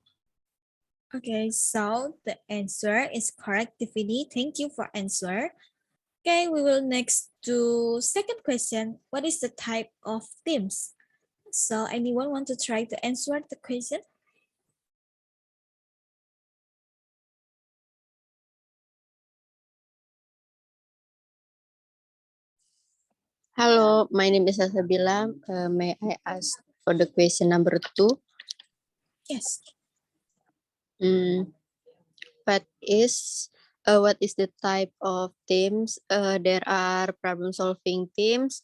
Okay, so the answer is correct, Tiffany. Thank you for answer. Okay, we will next to second question. What is the type of teams? So anyone want to try to answer the question? Hello, my name is Asabila. May I ask for the question number 2? Yes. What is the type of teams? There are problem-solving teams,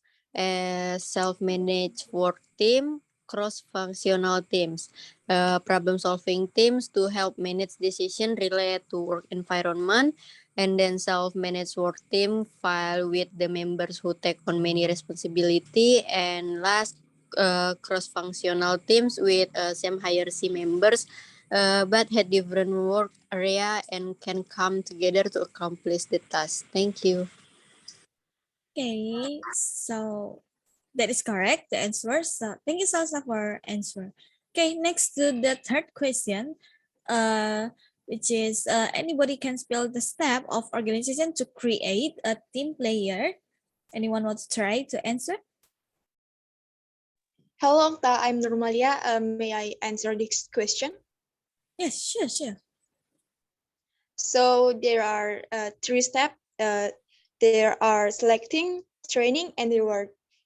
self-managed work team, cross-functional teams. Problem-solving teams to help manage decision related to work environment, and then self-managed work team file with the members who take on many responsibility, and last cross-functional teams with same hierarchy members but had different work area and can come together to accomplish the task. Thank you. Okay, so that is correct, the answer. So thank you, Salsa, for answer. Okay, next to the third question. which is anybody can spell the step of organization to create a team player. Anyone wants to try to answer? Hello, Okta. I'm Normalia. May I answer this question? Yes, sure. So there are 3 steps. There are selecting, training, and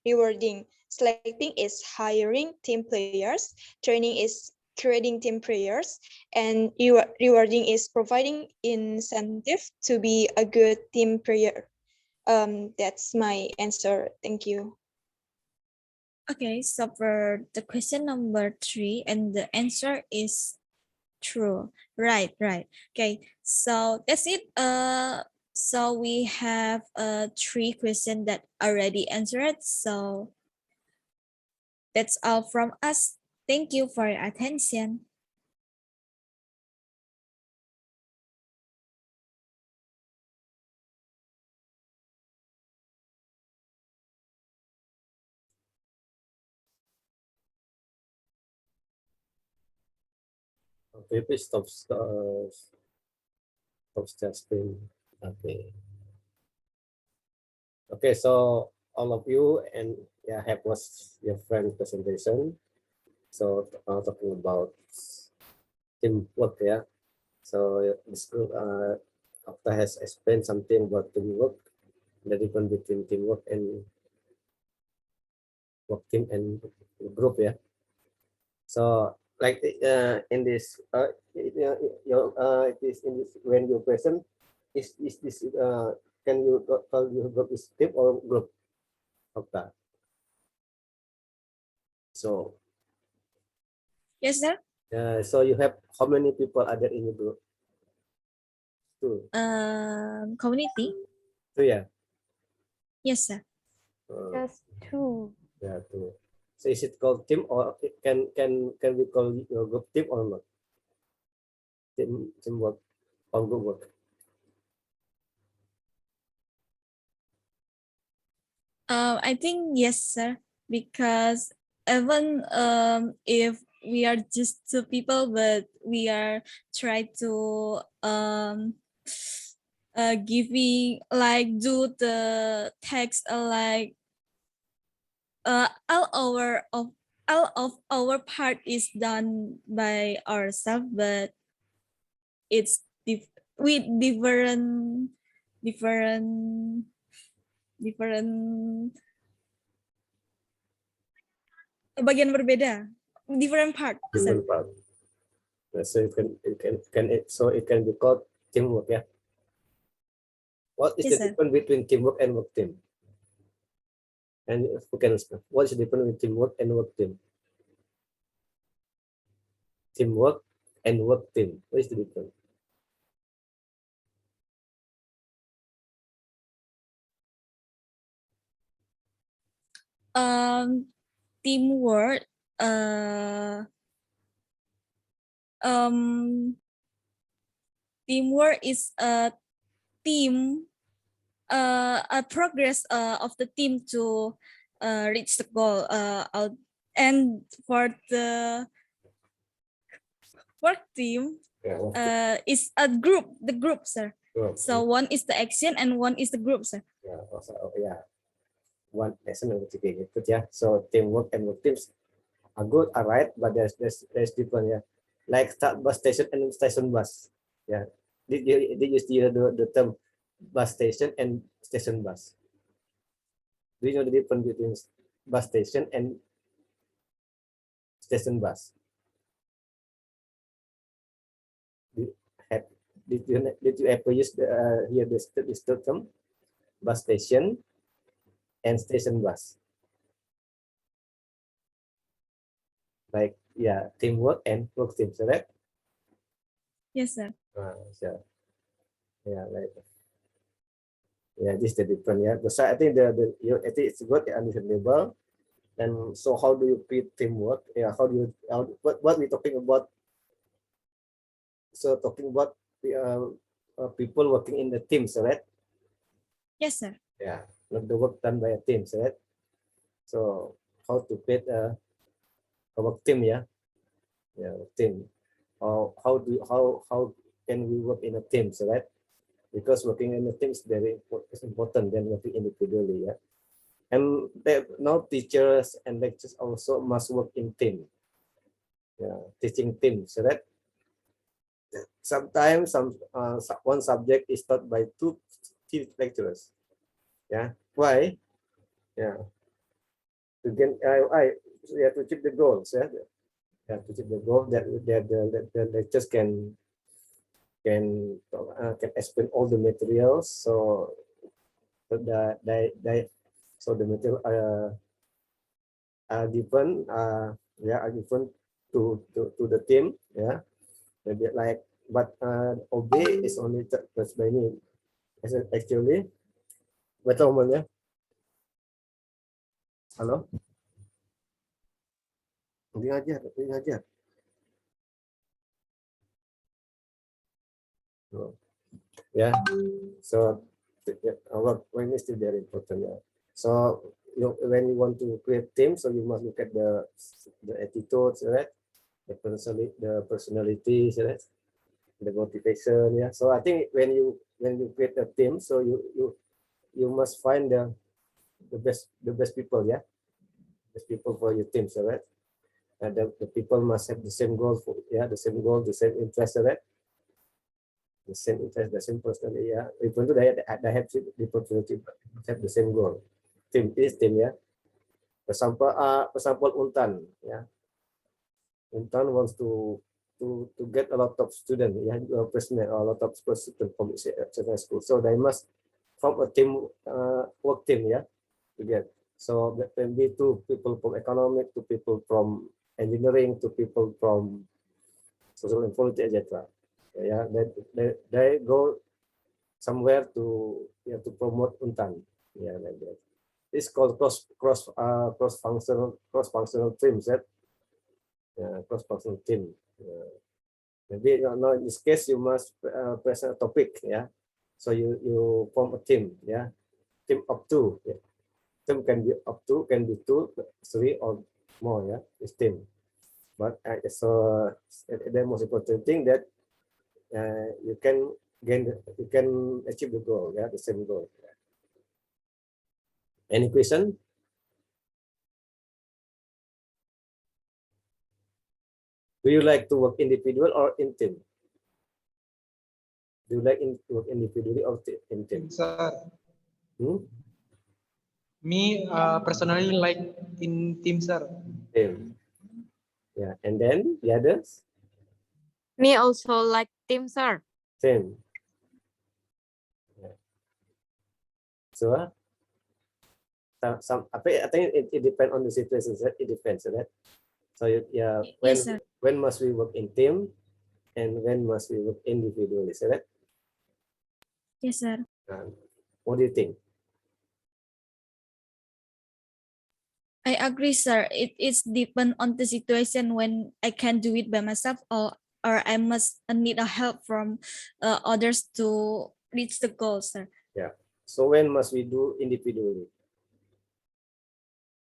rewarding. Selecting is hiring team players. Training is creating team players, and rewarding is providing incentive to be a good team player. That's my answer. Thank you. Okay, so for the question number 3, and the answer is true. Right. Okay, so that's it. So we have 3 questions that already answered. So that's all from us. Thank you for your attention. Okay, please stop share screen. Okay. Okay, so all of you and have watched your friend presentation. So talking about teamwork, So this group Okta has explained something about teamwork, the difference between teamwork and work team and group, So like in this it is in this when you present is this can you call your group is team or group, Okta? So Yes, sir. so you have how many people are there in your group? 2. Community. 2, Yes, sir. Just 2. Yeah, 2. So is it called team or can we call your group team or not? Teamwork or group work? I think yes, sir, because even if we are just 2 people, but we are try to giving like do the text like all of our part is done by ourselves, but it's with different bagian berbeda, different part. Different part. So it can be called teamwork, What is Yes, the sir. difference between teamwork and work team? And who can explain? What is the difference between teamwork and work team? Teamwork and work team. What is the difference? Teamwork teamwork is a team a progress of the team to reach the goal and for the work team is a group, the group, sir. So one is the action and one is the group, sir. One lesson and gitu, So teamwork and work teams are good, are right, but there's different, Like start bus station and station bus, Did you hear the term bus station and station bus? Do you know the difference between bus station and station bus? Did you ever use hear this term bus station and station bus? Like teamwork and work team, correct? Yes, sir. So like this is the different, So I think I think it's good, understandable. And so how do you treat teamwork? What we talking about? So talking about people working in the teams, right? Yes, sir. Not the work done by a team, right? So how to create a work team, team. How can we work in a team, so right? Because working in a team is very important than working individually, yeah. And now teachers and lecturers also must work in team, yeah, teaching team, so that sometimes one subject is taught by two lecturers, yeah. Why? Yeah, to get we have to achieve the goals, yeah. To achieve the goal that the lecturers can explain all the materials, so so the material are given are given to the team, yeah. Maybe like, but OB is only touched by me. Actually, betul ya. Halo, ngajar. Yeah, so our point is still very important. Yeah. So when you want to create team, so you must look at the attitudes, right? The personalities, right? The motivation. Yeah. So I think when you create a team, so you must find the best people. Yeah, best people for your team, so right? And the people must have the same goal for, yeah, the same goal, the same interest, right? The same interest, the same personality, yeah. Even though they have different personality, but have the same goal. Team is team, yeah. For example, UNTAN, yeah. UNTAN wants to get a lot of students, yeah, personnel, a lot of students from certain school. So they must form a team, work team, yeah, to get. So that can be two people from economic, two people from engineering, two people from social and politics, etc. Yeah, they go somewhere to promote UNTAN. Yeah, like that. It's called cross functional teams. That cross functional team. Maybe now in this case you must present a topic. Yeah, so you form a team. Yeah, team of two. Yeah. Team can be up to, can be two, three, or more. Yeah, it's team. But so the most important thing that you can achieve the goal. Yeah, the same goal. Any question? Do you like to work individual or in team? Do you like to work individually or in team? Sir, Hmm? me personally like in team, sir. Team. Yeah, and then the others? Me also like team, sir. Same. Yeah. So I think it depends on the situation. It depends, right? So yeah, Yes, sir. when must we work in team, and when must we work individually? Is that? Yes, sir. What do you think? I agree, sir. It is depend on the situation when I can do it by myself, or I must need a help from others to reach the goal, sir. Yeah. So when must we do individually?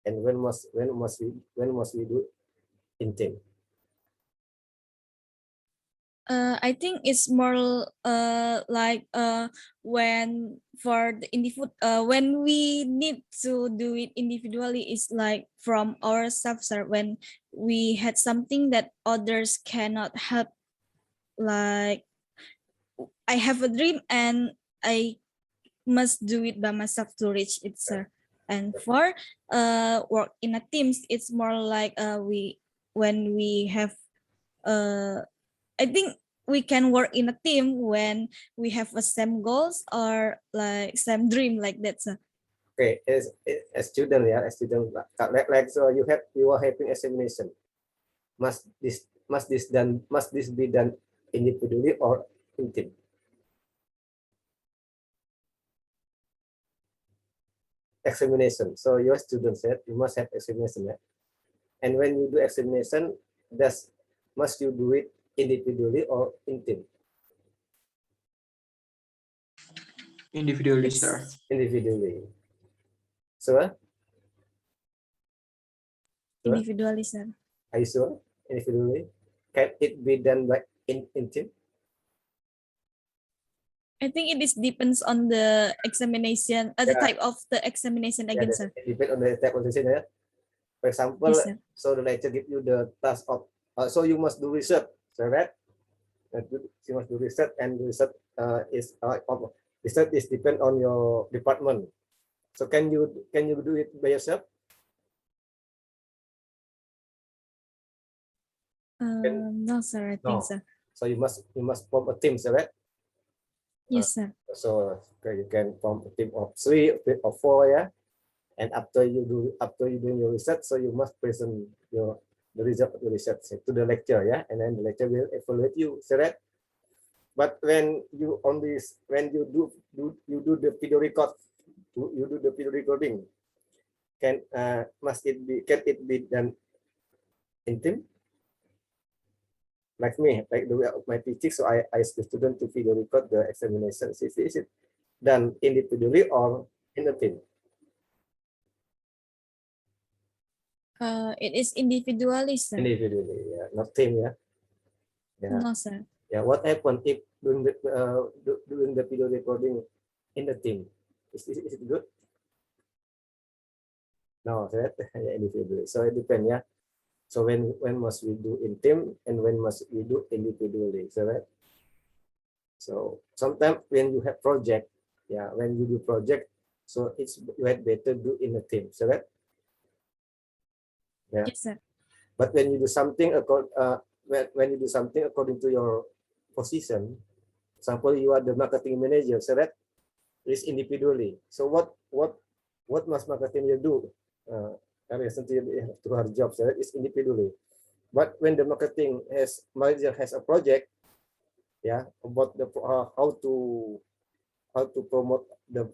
And when must we do in team? I think it's more like when for the when we need to do it individually, it's like from ourselves, sir. When we had something that others cannot help, like I have a dream and I must do it by myself to reach it, sir. And for work in a teams, it's more like when we have I think we can work in a team when we have a same goals or like same dream, like that, sir. Okay, as a student, yeah, a student, like so you are having examination. Must this be done individually or in team? Examination. So your student said you must have examination, yeah? And when you do examination, must you do it individually or in team? Individually, sir. Individually. So, Individually, sir. are you sure? Individually. Can it be done by in team? I think it is depends on the examination, the Yeah. type of the examination again, sir. It depends on the type of decision. Yeah. For example, Yes, sir. so the lecture give you the task of, so you must do research, correct? You must do research, and research research is depend on your department. So can you do it by yourself? No, sir. I think No. so. So you must form a team, correct? Yes, sir. So okay, you can form a team of 3 or 4, yeah. And after you do your research, so you must present the result of the research to the lecturer, yeah, and then the lecturer will evaluate you, correct? But when you do the video record, you do the video recording, can it be done in team? Like me, like the way of my teaching, so I ask the student to video record the examination. Is it done individually or in a team? It is individually, sir. Individually, yeah, not team, yeah. Yeah. No, sir. Yeah. What happened if doing the video recording in the team? Is it good? No, that yeah, individually. So it depends, yeah. So when must we do in team and when must we do individually? So right. So sometimes when you have project, yeah, when you do project, so it's you had better do in a team. So right. Yeah. Yes, sir. But when you do something when you do something according to your position, example you are the marketing manager, so that is individually. So what must marketing manager do? Recently to her job, so that is individually. But when the marketing manager has a project, yeah, about the how to promote the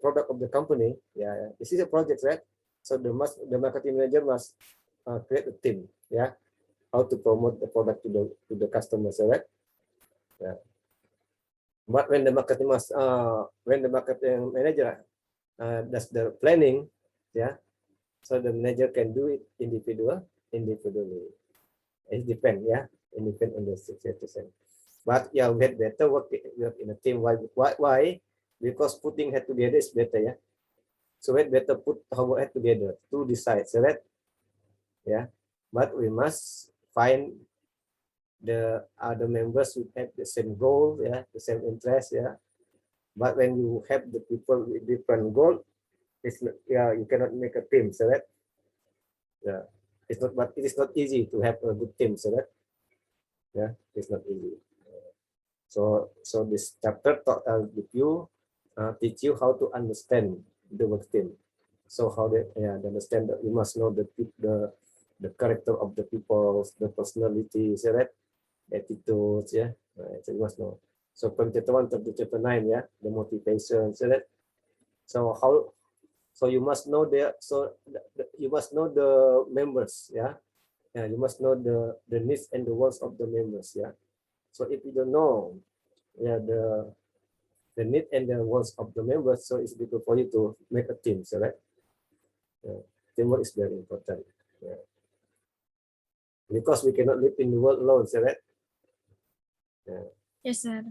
product of the company, yeah, this is a project, right? So the marketing manager must create a team, yeah, how to promote the product to the customers, right? Yeah. But when the marketing manager does the planning, yeah, so the manager can do it individually. It depends, yeah, it depends on the situation. But yeah, we had better work in a team. Why? Because putting head together is better, yeah. So we had better put our head together to decide, so that, yeah. But we must find the other members who have the same goal, yeah, the same interest, yeah. But when you have the people with different goal, it's not, yeah, you cannot make a team, so that, yeah, it's not, but it is not easy to have a good team, so that, yeah, it's not easy. So this chapter teach you how to understand the work team. So how they understand that you must know the character of the people, the personalities, right? Attitudes, yeah. Right. So you must know. So from chapter 1 to chapter 9, yeah, the motivation, so that. So you must know you must know the members, yeah. Yeah, you must know the needs and the wants of the members, yeah. So if you don't know, yeah, the need and the wants of the members, so it's difficult for you to make a team, so right? Yeah. Teamwork is very important. Yeah. Because we cannot live in the world alone, so right? Yeah. Yes, sir.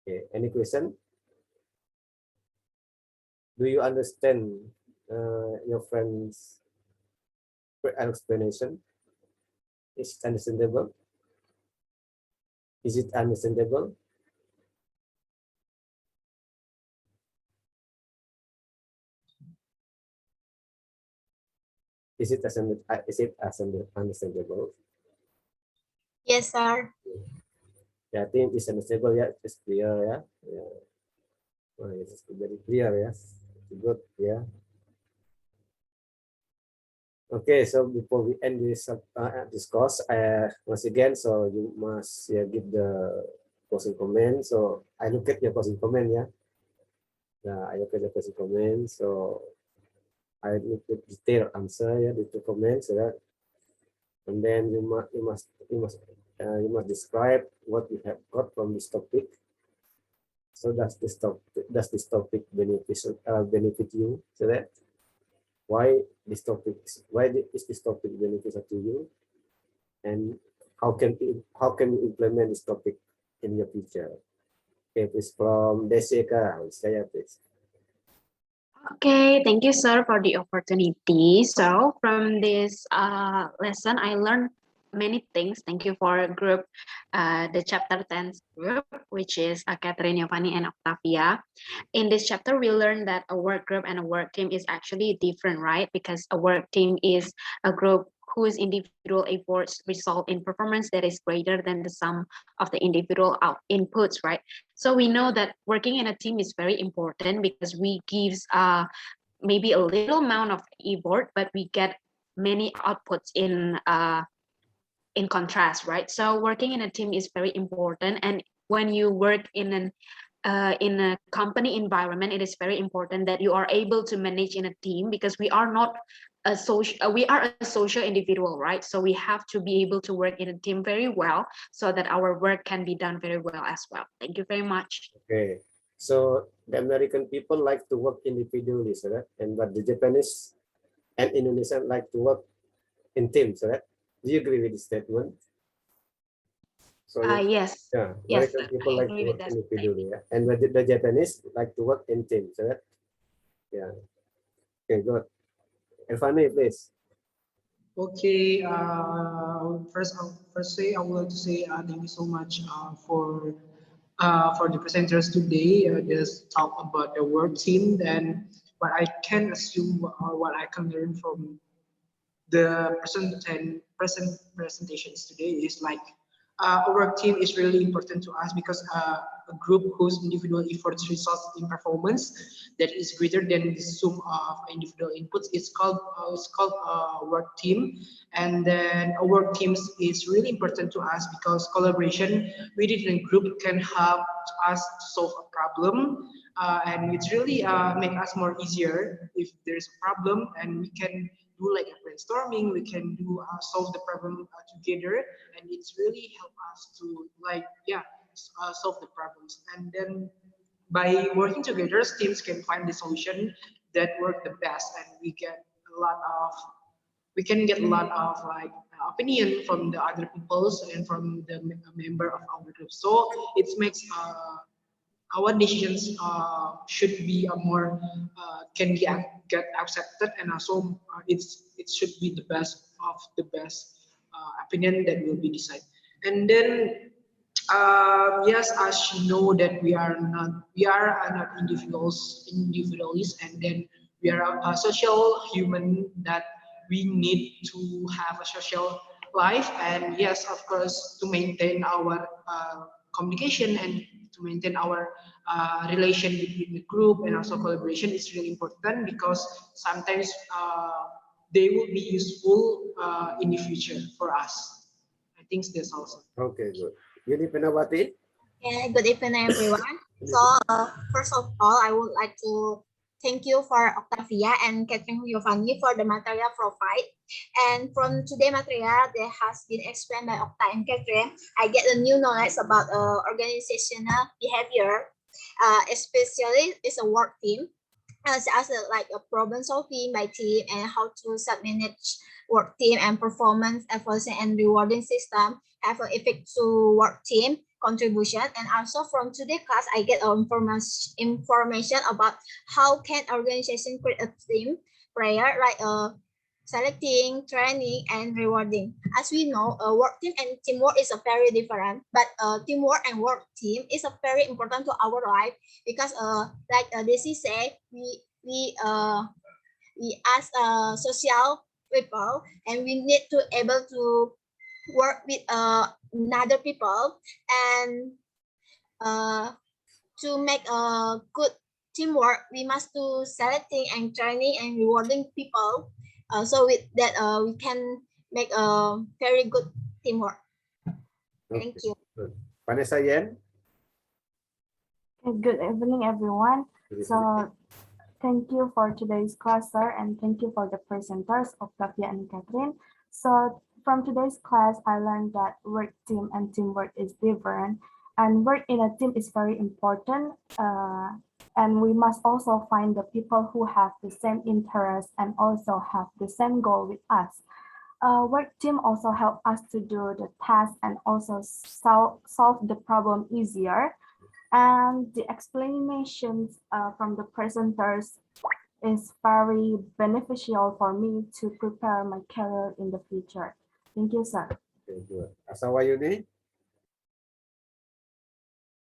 Okay. Any question? Do you understand your friend's explanation? Is it understandable? Is it understandable? Is it understandable? Yes, sir. Yeah, I think it's understandable. Yeah, it's clear. Yeah. Yeah. Oh, it's very clear. Yes. Good. Yeah. Okay. So before we end this course, once again, so you must give the closing comment. So I look at your closing comment. Yeah. I look at the closing comment. So I look at detailed answer. Yeah, the comments. Yeah. And then you must describe what you have got from this topic. So does this topic benefit you? So that why is this topic beneficial to you, and how can you implement this topic in your future. Okay, please from Desika, saya please. Okay, thank you, sir, for the opportunity. So from this lesson, I learned many things. Thank you for group, the chapter 10 group, which is Catherine, Giovanni, and Oktavia. In this chapter, we learned that a work group and a work team is actually different, right? Because a work team is a group whose individual efforts result in performance that is greater than the sum of the individual inputs, right? So we know that working in a team is very important because we gives maybe a little amount of effort, but we get many outputs in contrast, right? So working in a team is very important, and when you work in a company environment, it is very important that you are able to manage in a team because we are not a social, we are a social individual, right? So we have to be able to work in a team very well so that our work can be done very well as well. Thank you very much. Okay, so the American people like to work individually, right? And but the Japanese and Indonesian like to work in teams, right? Do you agree with this statement? So Yes. yeah, Yes, American sir. people I like to agree with work that. individually, yeah? And the Japanese like to work in teams, right? Yeah. Okay, good. And finally, please. Okay, first say I would like to say thank you so much for the presenters today. Just talk about the work team and what I can assume or what I can learn from the present presentations today is like a work team is really important to us because a group whose individual efforts result in performance that is greater than the sum of individual inputs is called work team. And then a work teams is really important to us because collaboration within a group can help us to solve a problem, and it's really make us more easier if there's a problem, and we can do like a brainstorming, we can do solve the problem together, and it's really help us to like solve the problems. And then by working together, teams can find the solution that work the best, and we can get a lot of like opinion from the other peoples and from the member of our group. So it makes our decisions should be a more can be get accepted, and also it should be the best of the best opinion that will be decided. And then yes, as you know that we are not individualists, and then we are a social human that we need to have a social life, and yes, of course, to maintain our communication and to maintain our relation between the group and also collaboration is really important because sometimes they will be useful in the future for us. I think that's also. Okay, good. Yuni Penawati. Yeah, good evening, everyone. So, first of all, I would like to thank you for Oktavia and Catherine Giovanni for the material provided. And from today material that has been explained by Okta and Catherine, I get a new knowledge about organizational behavior, especially it's a work team, as like a problem solving by team and how to manage work team and performance evaluation and rewarding system have an effect to work team contribution. And also from today class I get information about how can organization create a team player like selecting, training, and rewarding. As we know, work team and teamwork is a very different, but teamwork and work team is a very important to our life because like Daisy said, we as social people and we need to able to work with another people and to make a good teamwork we must do selecting and training and rewarding people, so with that we can make a very good teamwork. Thank you. Vanessa Yen. Good evening, everyone. So thank you for today's class, sir, and thank you for the presenters, Oktavia and Catherine. So from today's class, I learned that work team and teamwork is different, and work in a team is very important. And we must also find the people who have the same interests and also have the same goal with us. Work team also help us to do the task and also solve the problem easier. And the explanations from the presenters is very beneficial for me to prepare my career in the future. Thank you, sir. Okay, good. Asawayuni?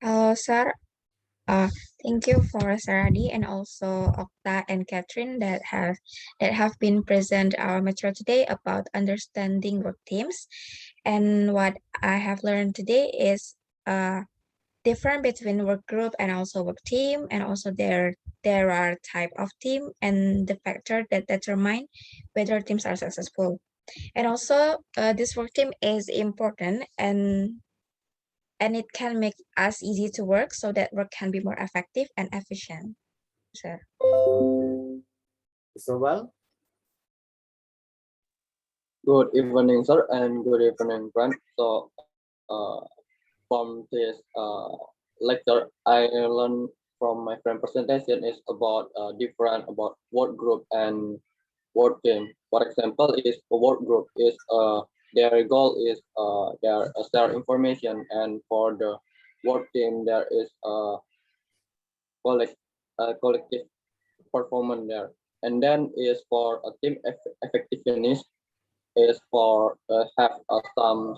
Hello, sir. Thank you for Saradi and also Okta and Catherine that have been present our material today about understanding work teams. And what I have learned today is different between work group and also work team, and also there are type of team and the factor that determine whether teams are successful. And also this work team is important and it can make us easy to work so that work can be more effective and efficient. So, Sobal? Good evening, sir, and good evening, friend. So, from this lecture, I learned from my friend presentation is about different about work group and work team. For example, is a work group is their goal is their share information, and for the work team there is collect collective performance there. And then is for a team effectiveness is for have some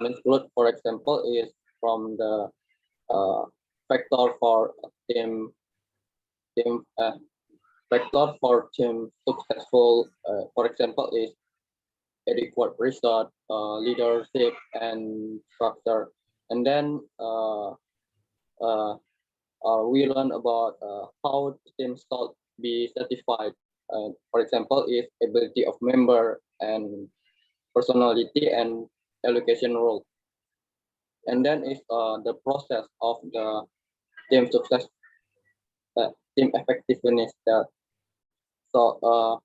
include, for example, is from the factor for team factor for team successful, for example, is adequate research, leadership, and structure. And then we learn about how teams should be certified. For example, is ability of member and personality and allocation role. And then is the process of the team success, team effectiveness. So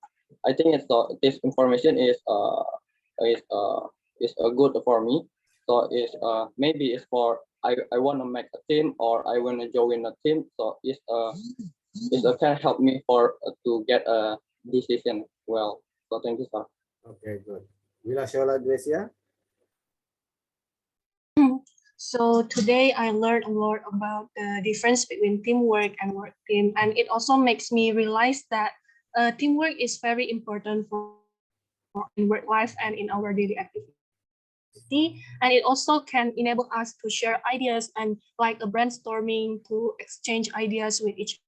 I think it's this information is good for me. So it's maybe it's for I want to make a team or I want to join a team. So it's can help me for to get a decision well. So thank you, sir. Okay, good. Bila Shola Dwesia? So today I learned a lot about the difference between teamwork and work team, and it also makes me realize that teamwork is very important for in work life and in our daily activity. And it also can enable us to share ideas and like a brainstorming to exchange ideas with each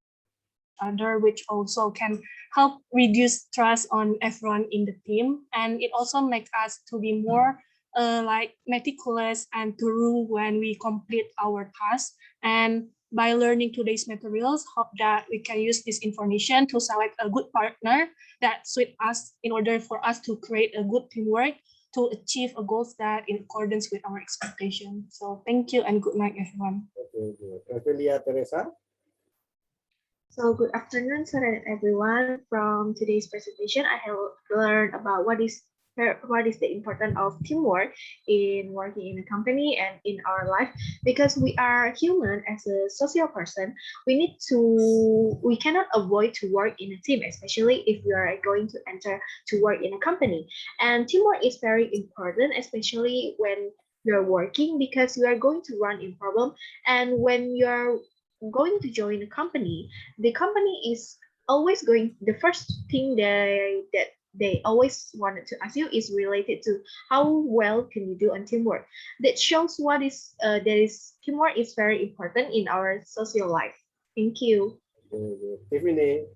other, which also can help reduce stress on everyone in the team. And it also makes us to be more like meticulous and thorough when we complete our tasks. And by learning today's materials, hope that we can use this information to select a good partner that suit us in order for us to create a good teamwork to achieve a goals that in accordance with our expectation. So thank you and good night, everyone. Okay, good. Ophelia Teresa? So good afternoon, sir and everyone. From today's presentation, I have learned about what is the importance of teamwork in working in a company and in our life, because we are human as a social person. We cannot avoid to work in a team, especially if we are going to enter to work in a company. And teamwork is very important, especially when you're working, because you are going to run in problem. And when you're going to join a company, the company is always going, the first thing that they always wanted to ask you is related to how well can you do on teamwork. That shows what is teamwork is very important in our social life. Thank you. Tiffany?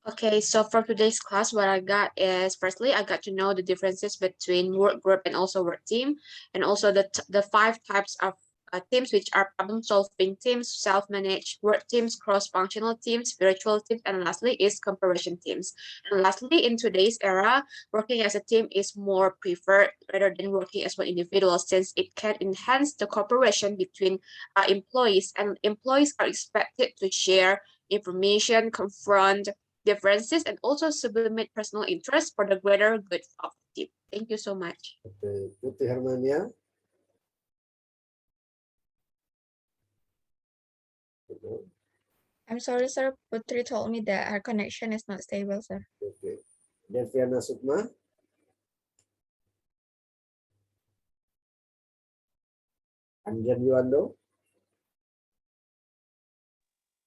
Okay, so from today's class, what I got is firstly, I got to know the differences between work group and also work team, and also the 5 types of teams, which are problem-solving teams, self-managed work teams, cross-functional teams, virtual teams, and lastly is comparison teams. And lastly, in today's era, working as a team is more preferred rather than working as one individual, since it can enhance the cooperation between employees, and employees are expected to share information, confront differences, and also sublimate personal interests for the greater good of the team. Thank you so much. Okay, Putri Hermania? I'm sorry, sir. Putri told me that her connection is not stable, sir. Okay. Deviana Sukma. Anjan Yuando.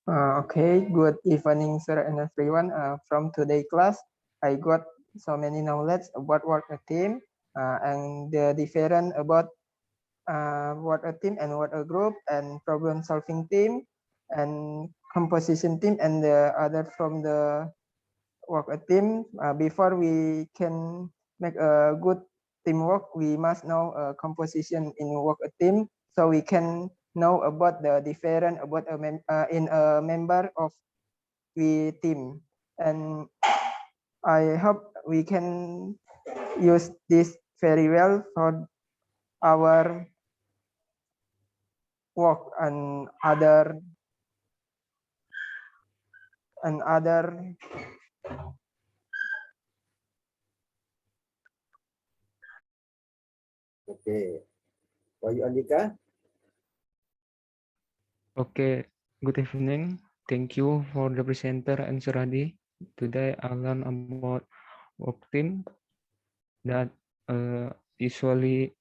Okay, good evening, sir and everyone. From today's class, I got so many knowledge about what a team and the different about what a team and what a group and problem solving team and composition team and the other from the work a team. Before we can make a good teamwork, we must know composition in work a team so we can know about the different about in a member of the team. And I hope we can use this very well for our work and other. Okay. Wahyu Andika. Okay, good evening. Thank you for the presenter and Suradi. Today I learned about Workteam that usually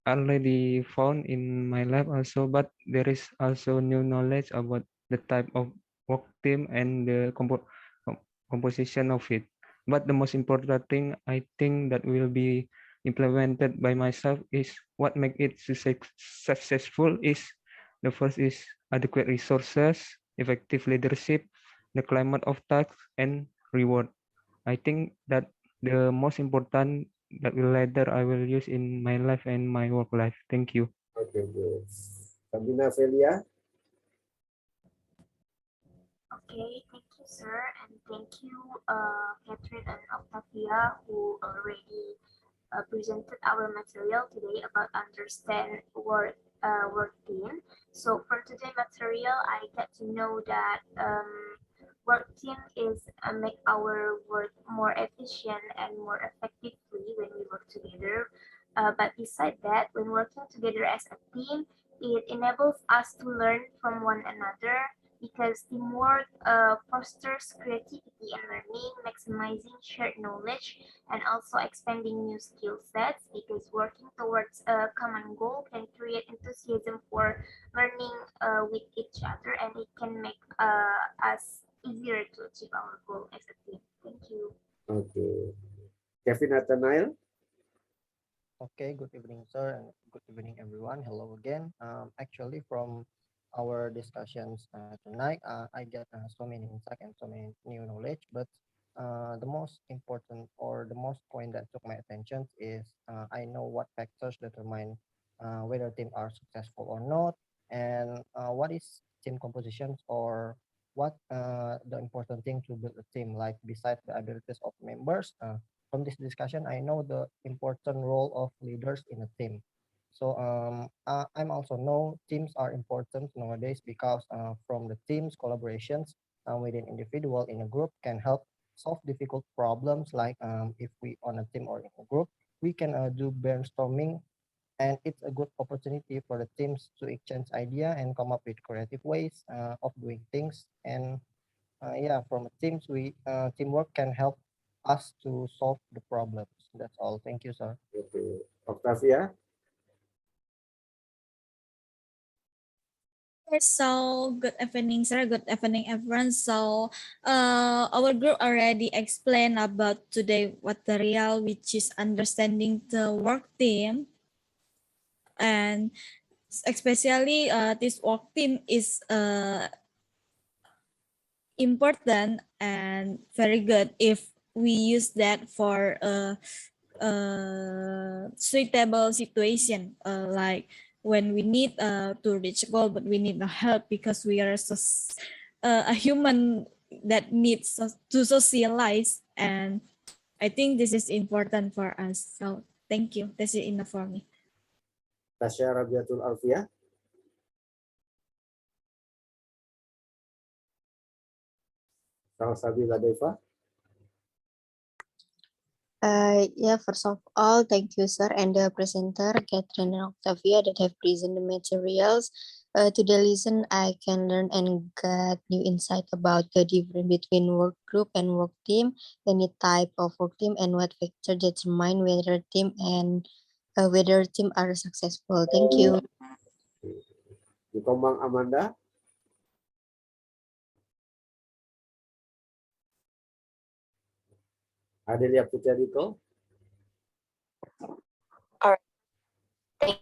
already found in my lab also, but there is also new knowledge about the type of Workteam and the composition of it. But the most important thing I think that will be implemented by myself is what make it successful is the first is adequate resources, effective leadership, the climate of tasks and reward. I think that the most important that will later I will use in my life and my work life. Thank you. Okay, good. Sabina Felia. Okay, thank you, sir, and thank you, Catherine and Oktavia, who already presented our material today about understand work team. So for today material, I get to know that work team is make our work more efficient and more effectively when we work together. But beside that, when working together as a team, it enables us to learn from one another because teamwork fosters creativity and learning, maximizing shared knowledge and also expanding new skill sets because working towards a common goal can create enthusiasm for learning with each other and it can make us easier to achieve our goal as a team. Thank you. Okay. Kevin Nathanael. Okay, good evening, sir, and good evening, everyone. Hello again. Actually, from our discussions tonight, I get so many insight and so many new knowledge. But the most important or the most point that took my attention is I know what factors determine whether teams are successful or not, and what is team compositions or what the important thing to build a team, like besides the abilities of members. From this discussion, I know the important role of leaders in a team. So I'm also know teams are important nowadays because from the teams collaborations within individual in a group can help solve difficult problems. Like if we on a team or in a group, we can do brainstorming, and it's a good opportunity for the teams to exchange idea and come up with creative ways of doing things. And yeah, from teams, teamwork can help us to solve the problems. That's all. Thank you, sir. Okay. Oktavia. Okay, so good evening, sir. Good evening, everyone. So, our group already explained about today material, which is understanding the work team, and especially this work team is important and very good if we use that for suitable situation, like when we need to reach a goal but we need no help because we are a human that needs to socialize, and I think this is important for us. So thank you, that's it enough for me. Tasya Rabiatul Alfia. Salsabila Deva. Yeah, first of all, thank you, sir, and the presenter, Catherine and Oktavia, that have presented the materials. Today lesson, I can learn and get new insight about the difference between work group and work team, any type of work team, and what factor determine whether team are successful. Thank you. Dikombang Amanda. Adelia Putriadiko. All right.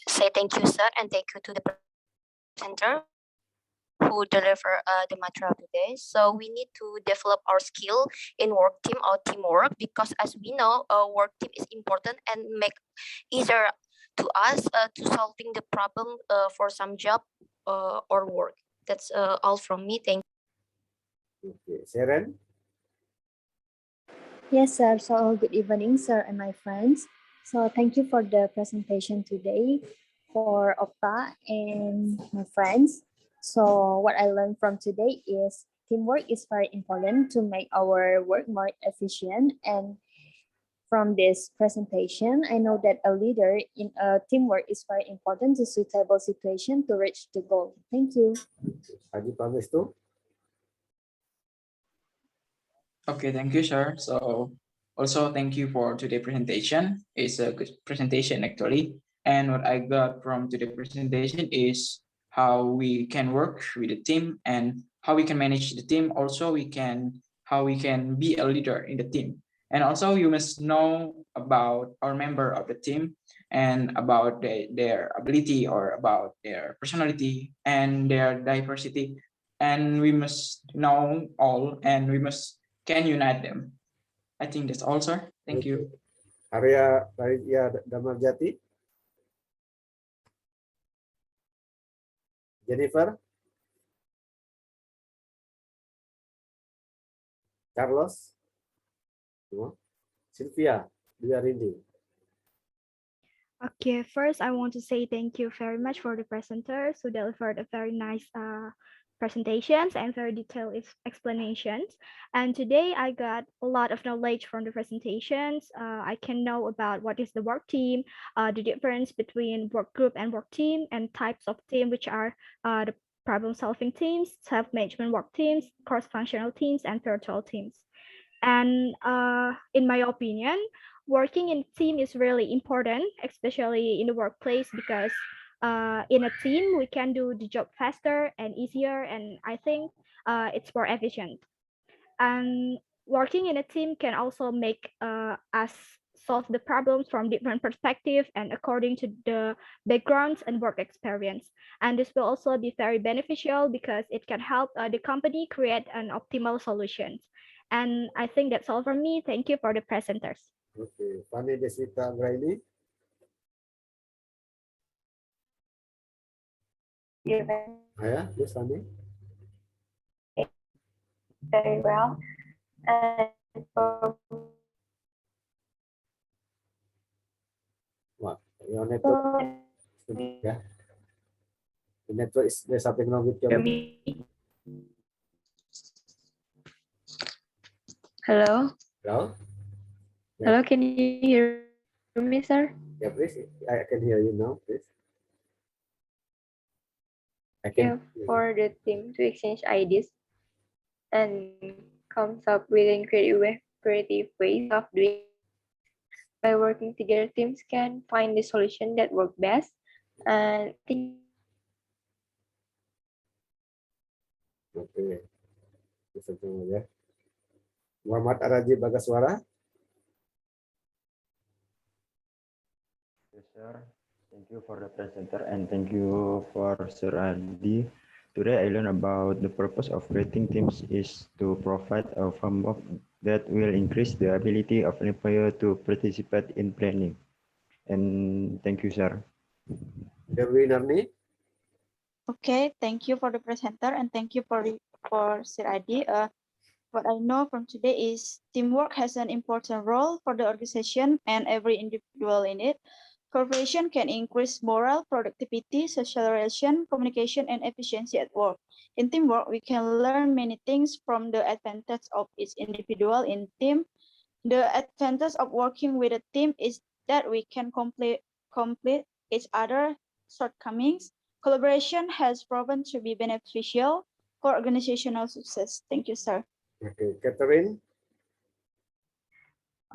Say thank you, sir, and thank you to the presenter who deliver the material today. So we need to develop our skill in work team or teamwork because as we know, work team is important and make easier to us to solving the problem for some job or work. That's all from me. Thank you. Okay, Seren. Yes, sir. So good evening, sir and my friends. So thank you for the presentation today for Okta and my friends. So what I learned from today is teamwork is very important to make our work more efficient. And from this presentation, I know that a leader in a teamwork is very important to suitable situation to reach the goal. Thank you. Haji Pamestu. Okay, thank you, sir. So also thank you for today's presentation. It's a good presentation actually. And what I got from today's presentation is how we can work with the team and how we can manage the team. Also, how we can be a leader in the team. And also you must know about our member of the team and about their ability or about their personality and their diversity. And we must know all and we must can unite them. I think that's all, sir. Thank you. Arya Damarjati. Jennifer. Carlos. Sylvia. Rindi. Okay, first I want to say thank you very much for the presenters who delivered a very nice presentations and very detailed explanations. And today I got a lot of knowledge from the presentations. I can know about what is the work team, the difference between work group and work team, and types of team, which are the problem-solving teams, self-management work teams, cross-functional teams, and virtual teams. And in my opinion, working in a team is really important, especially in the workplace, because in a team, we can do the job faster and easier, and I think it's more efficient. And working in a team can also make us solve the problems from different perspectives and according to the backgrounds and work experience. And this will also be very beneficial because it can help the company create an optimal solution. And I think that's all from me. Thank you for the presenters. Okay, Fanny Deswita Graili. Yeah, yes, Fanny. Very well. And What? Your network. Yeah. The network is there's something wrong with your network. Hello. Hello. Yeah. Hello, can you hear me, sir? Yeah, please. I can hear you now, please. I Yeah, can. for the team to exchange ideas and comes up with creative ways of doing by working together. Teams can find the solution that work best, and I think Okay. Ya. Muhammad Araji Bagaswara. Yes, sir. Thank you for the presenter and thank you for Sir Adi. Today I learned about the purpose of creating teams is to provide a framework that will increase the ability of an employer to participate in planning. And thank you, sir. Dewi Narni. Okay, thank you for the presenter and thank you for Sir Adi. What I know from today is teamwork has an important role for the organization and every individual in it. Cooperation can increase morale, productivity, social relation, communication, and efficiency at work. In teamwork, we can learn many things from the advantage of each individual in team. The advantage of working with a team is that we can complete each other's shortcomings. Collaboration has proven to be beneficial for organizational success. Thank you, sir. Okay, Catherine.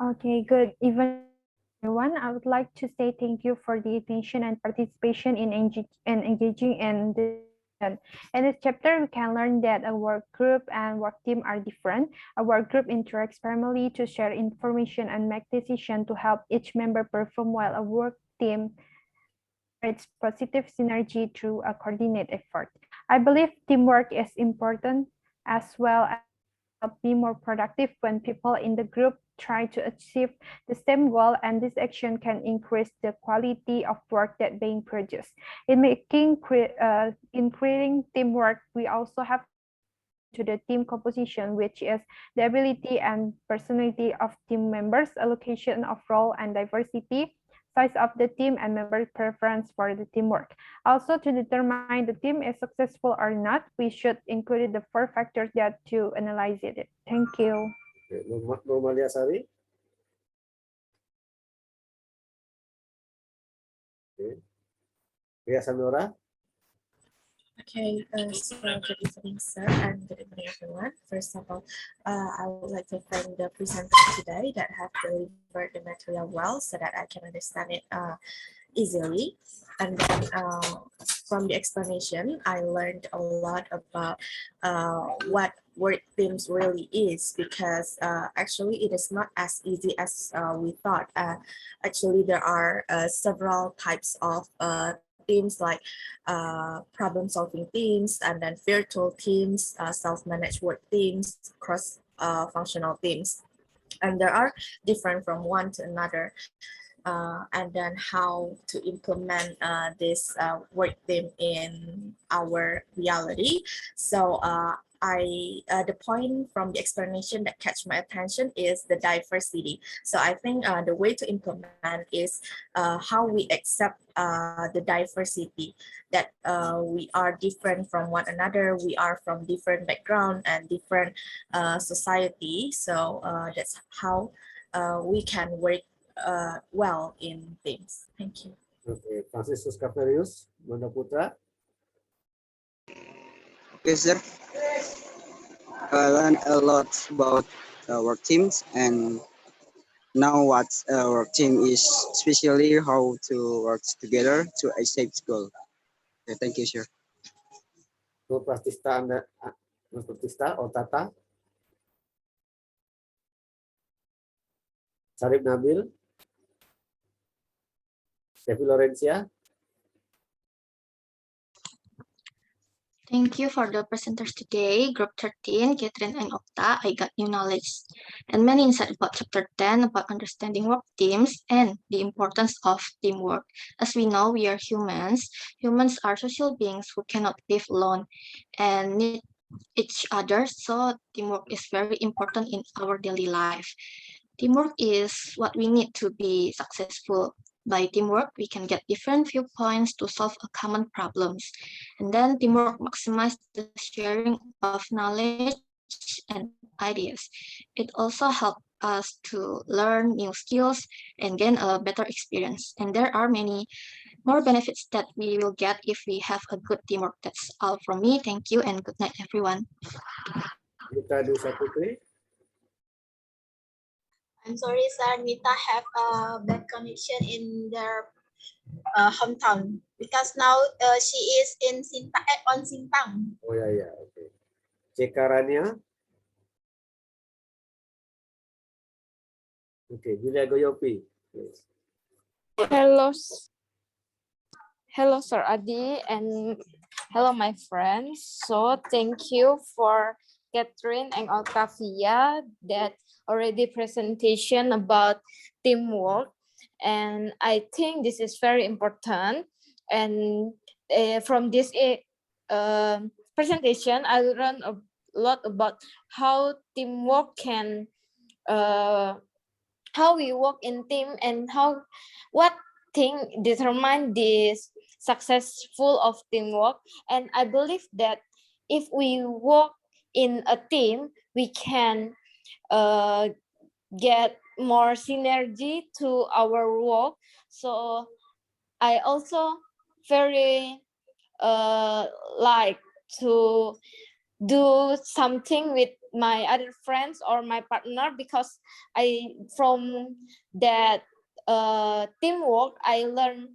Okay, good evening, everyone. I would like to say thank you for the attention and participation in engaging in this discussion. In this chapter, we can learn that a work group and work team are different. A work group interacts primarily to share information and make decisions to help each member perform, while a work team generates positive synergy through a coordinated effort. I believe teamwork is important as well as help be more productive when people in the group try to achieve the same goal, and this action can increase the quality of work that being produced. In creating teamwork, we also have to pay attention to the team composition, which is the ability and personality of team members, allocation of role and diversity, size of the team, and member preference for the teamwork. Also, to determine the team is successful or not, we should include the 4 factors that to analyze it. Thank you. Okay, Normalia Sari. Okay. Ria Samora. Okay, so good evening, sir, and good evening, everyone. First of all, I would like to thank the presenter today that have delivered the material well so that I can understand it easily. And then from the explanation, I learned a lot about what work teams really is, because actually it is not as easy as we thought. Actually, there are several types of teams, like problem solving teams, and then virtual teams, self-managed work teams, cross functional teams, and there are different from one to another. And then how to implement this work team in our reality. So the point from the explanation that catch my attention is the diversity. So I think the way to implement is how we accept the diversity, that we are different from one another, we are from different background and different society. So that's how we can work well in things. Thank you. Okay, Franciscus Caperius, Manda Putra. Okay, sir. I learned a lot about work teams, and now what work team is, especially how to work together to achieve goal. Okay, thank you, sir. No Pratista, no Pratista or Tata. Sarip Nabil. Devi Lorencia. Thank you for the presenters today. Group 13, Catherine and Okta, I got new knowledge and many insight about chapter 10 about understanding work teams and the importance of teamwork. As we know, we are humans. Humans are social beings who cannot live alone and need each other. So teamwork is very important in our daily life. Teamwork is what we need to be successful. By teamwork, we can get different viewpoints to solve a common problems. And then teamwork maximizes the sharing of knowledge and ideas. It also helps us to learn new skills and gain a better experience. And there are many more benefits that we will get if we have a good teamwork. That's all from me. Thank you and good night, everyone. Kita Desa Putri. I'm sorry, sir. Nita have a bad connection in their hometown because now she is in on Sintang. Oh ya, okay. Cekarania. Okay, Julia Goyopi. Please. Hello, hello, Sir Adi, and hello, my friends. So thank you for Catherine and Oktavia that already presentation about teamwork, and I think this is very important. And from this presentation, I learned a lot about how teamwork can how we work in team and what thing determine this successful of teamwork. And I believe that if we work in a team, we can get more synergy to our work. So I also very like to do something with my other friends or my partner, because from that teamwork I learned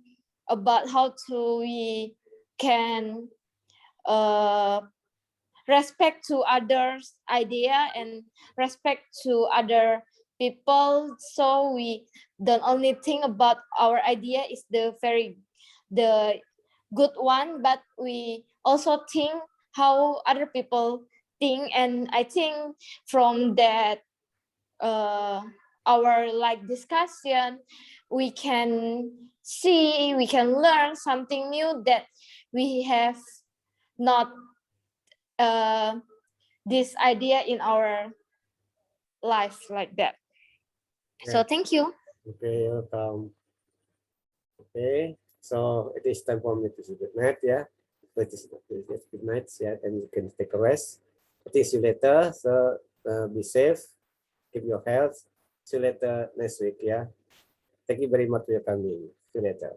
about how to we can respect to others idea and respect to other people, so we don't only think about our idea is the good one, but we also think how other people think. And I think from that our like discussion, we can we can learn something new that we have not this idea in our life like that. So Yeah. thank you. Okay, welcome. Okay, so it is time for me to say good night, yeah. It is good night, yeah, and you can take a rest. I think see you later. So be safe, keep your health. See you later next week, yeah. Thank you very much for your coming. See you later.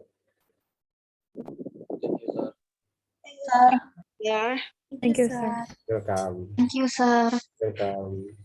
Yeah. Thank you, sir. Welcome. Thank you, sir. Welcome.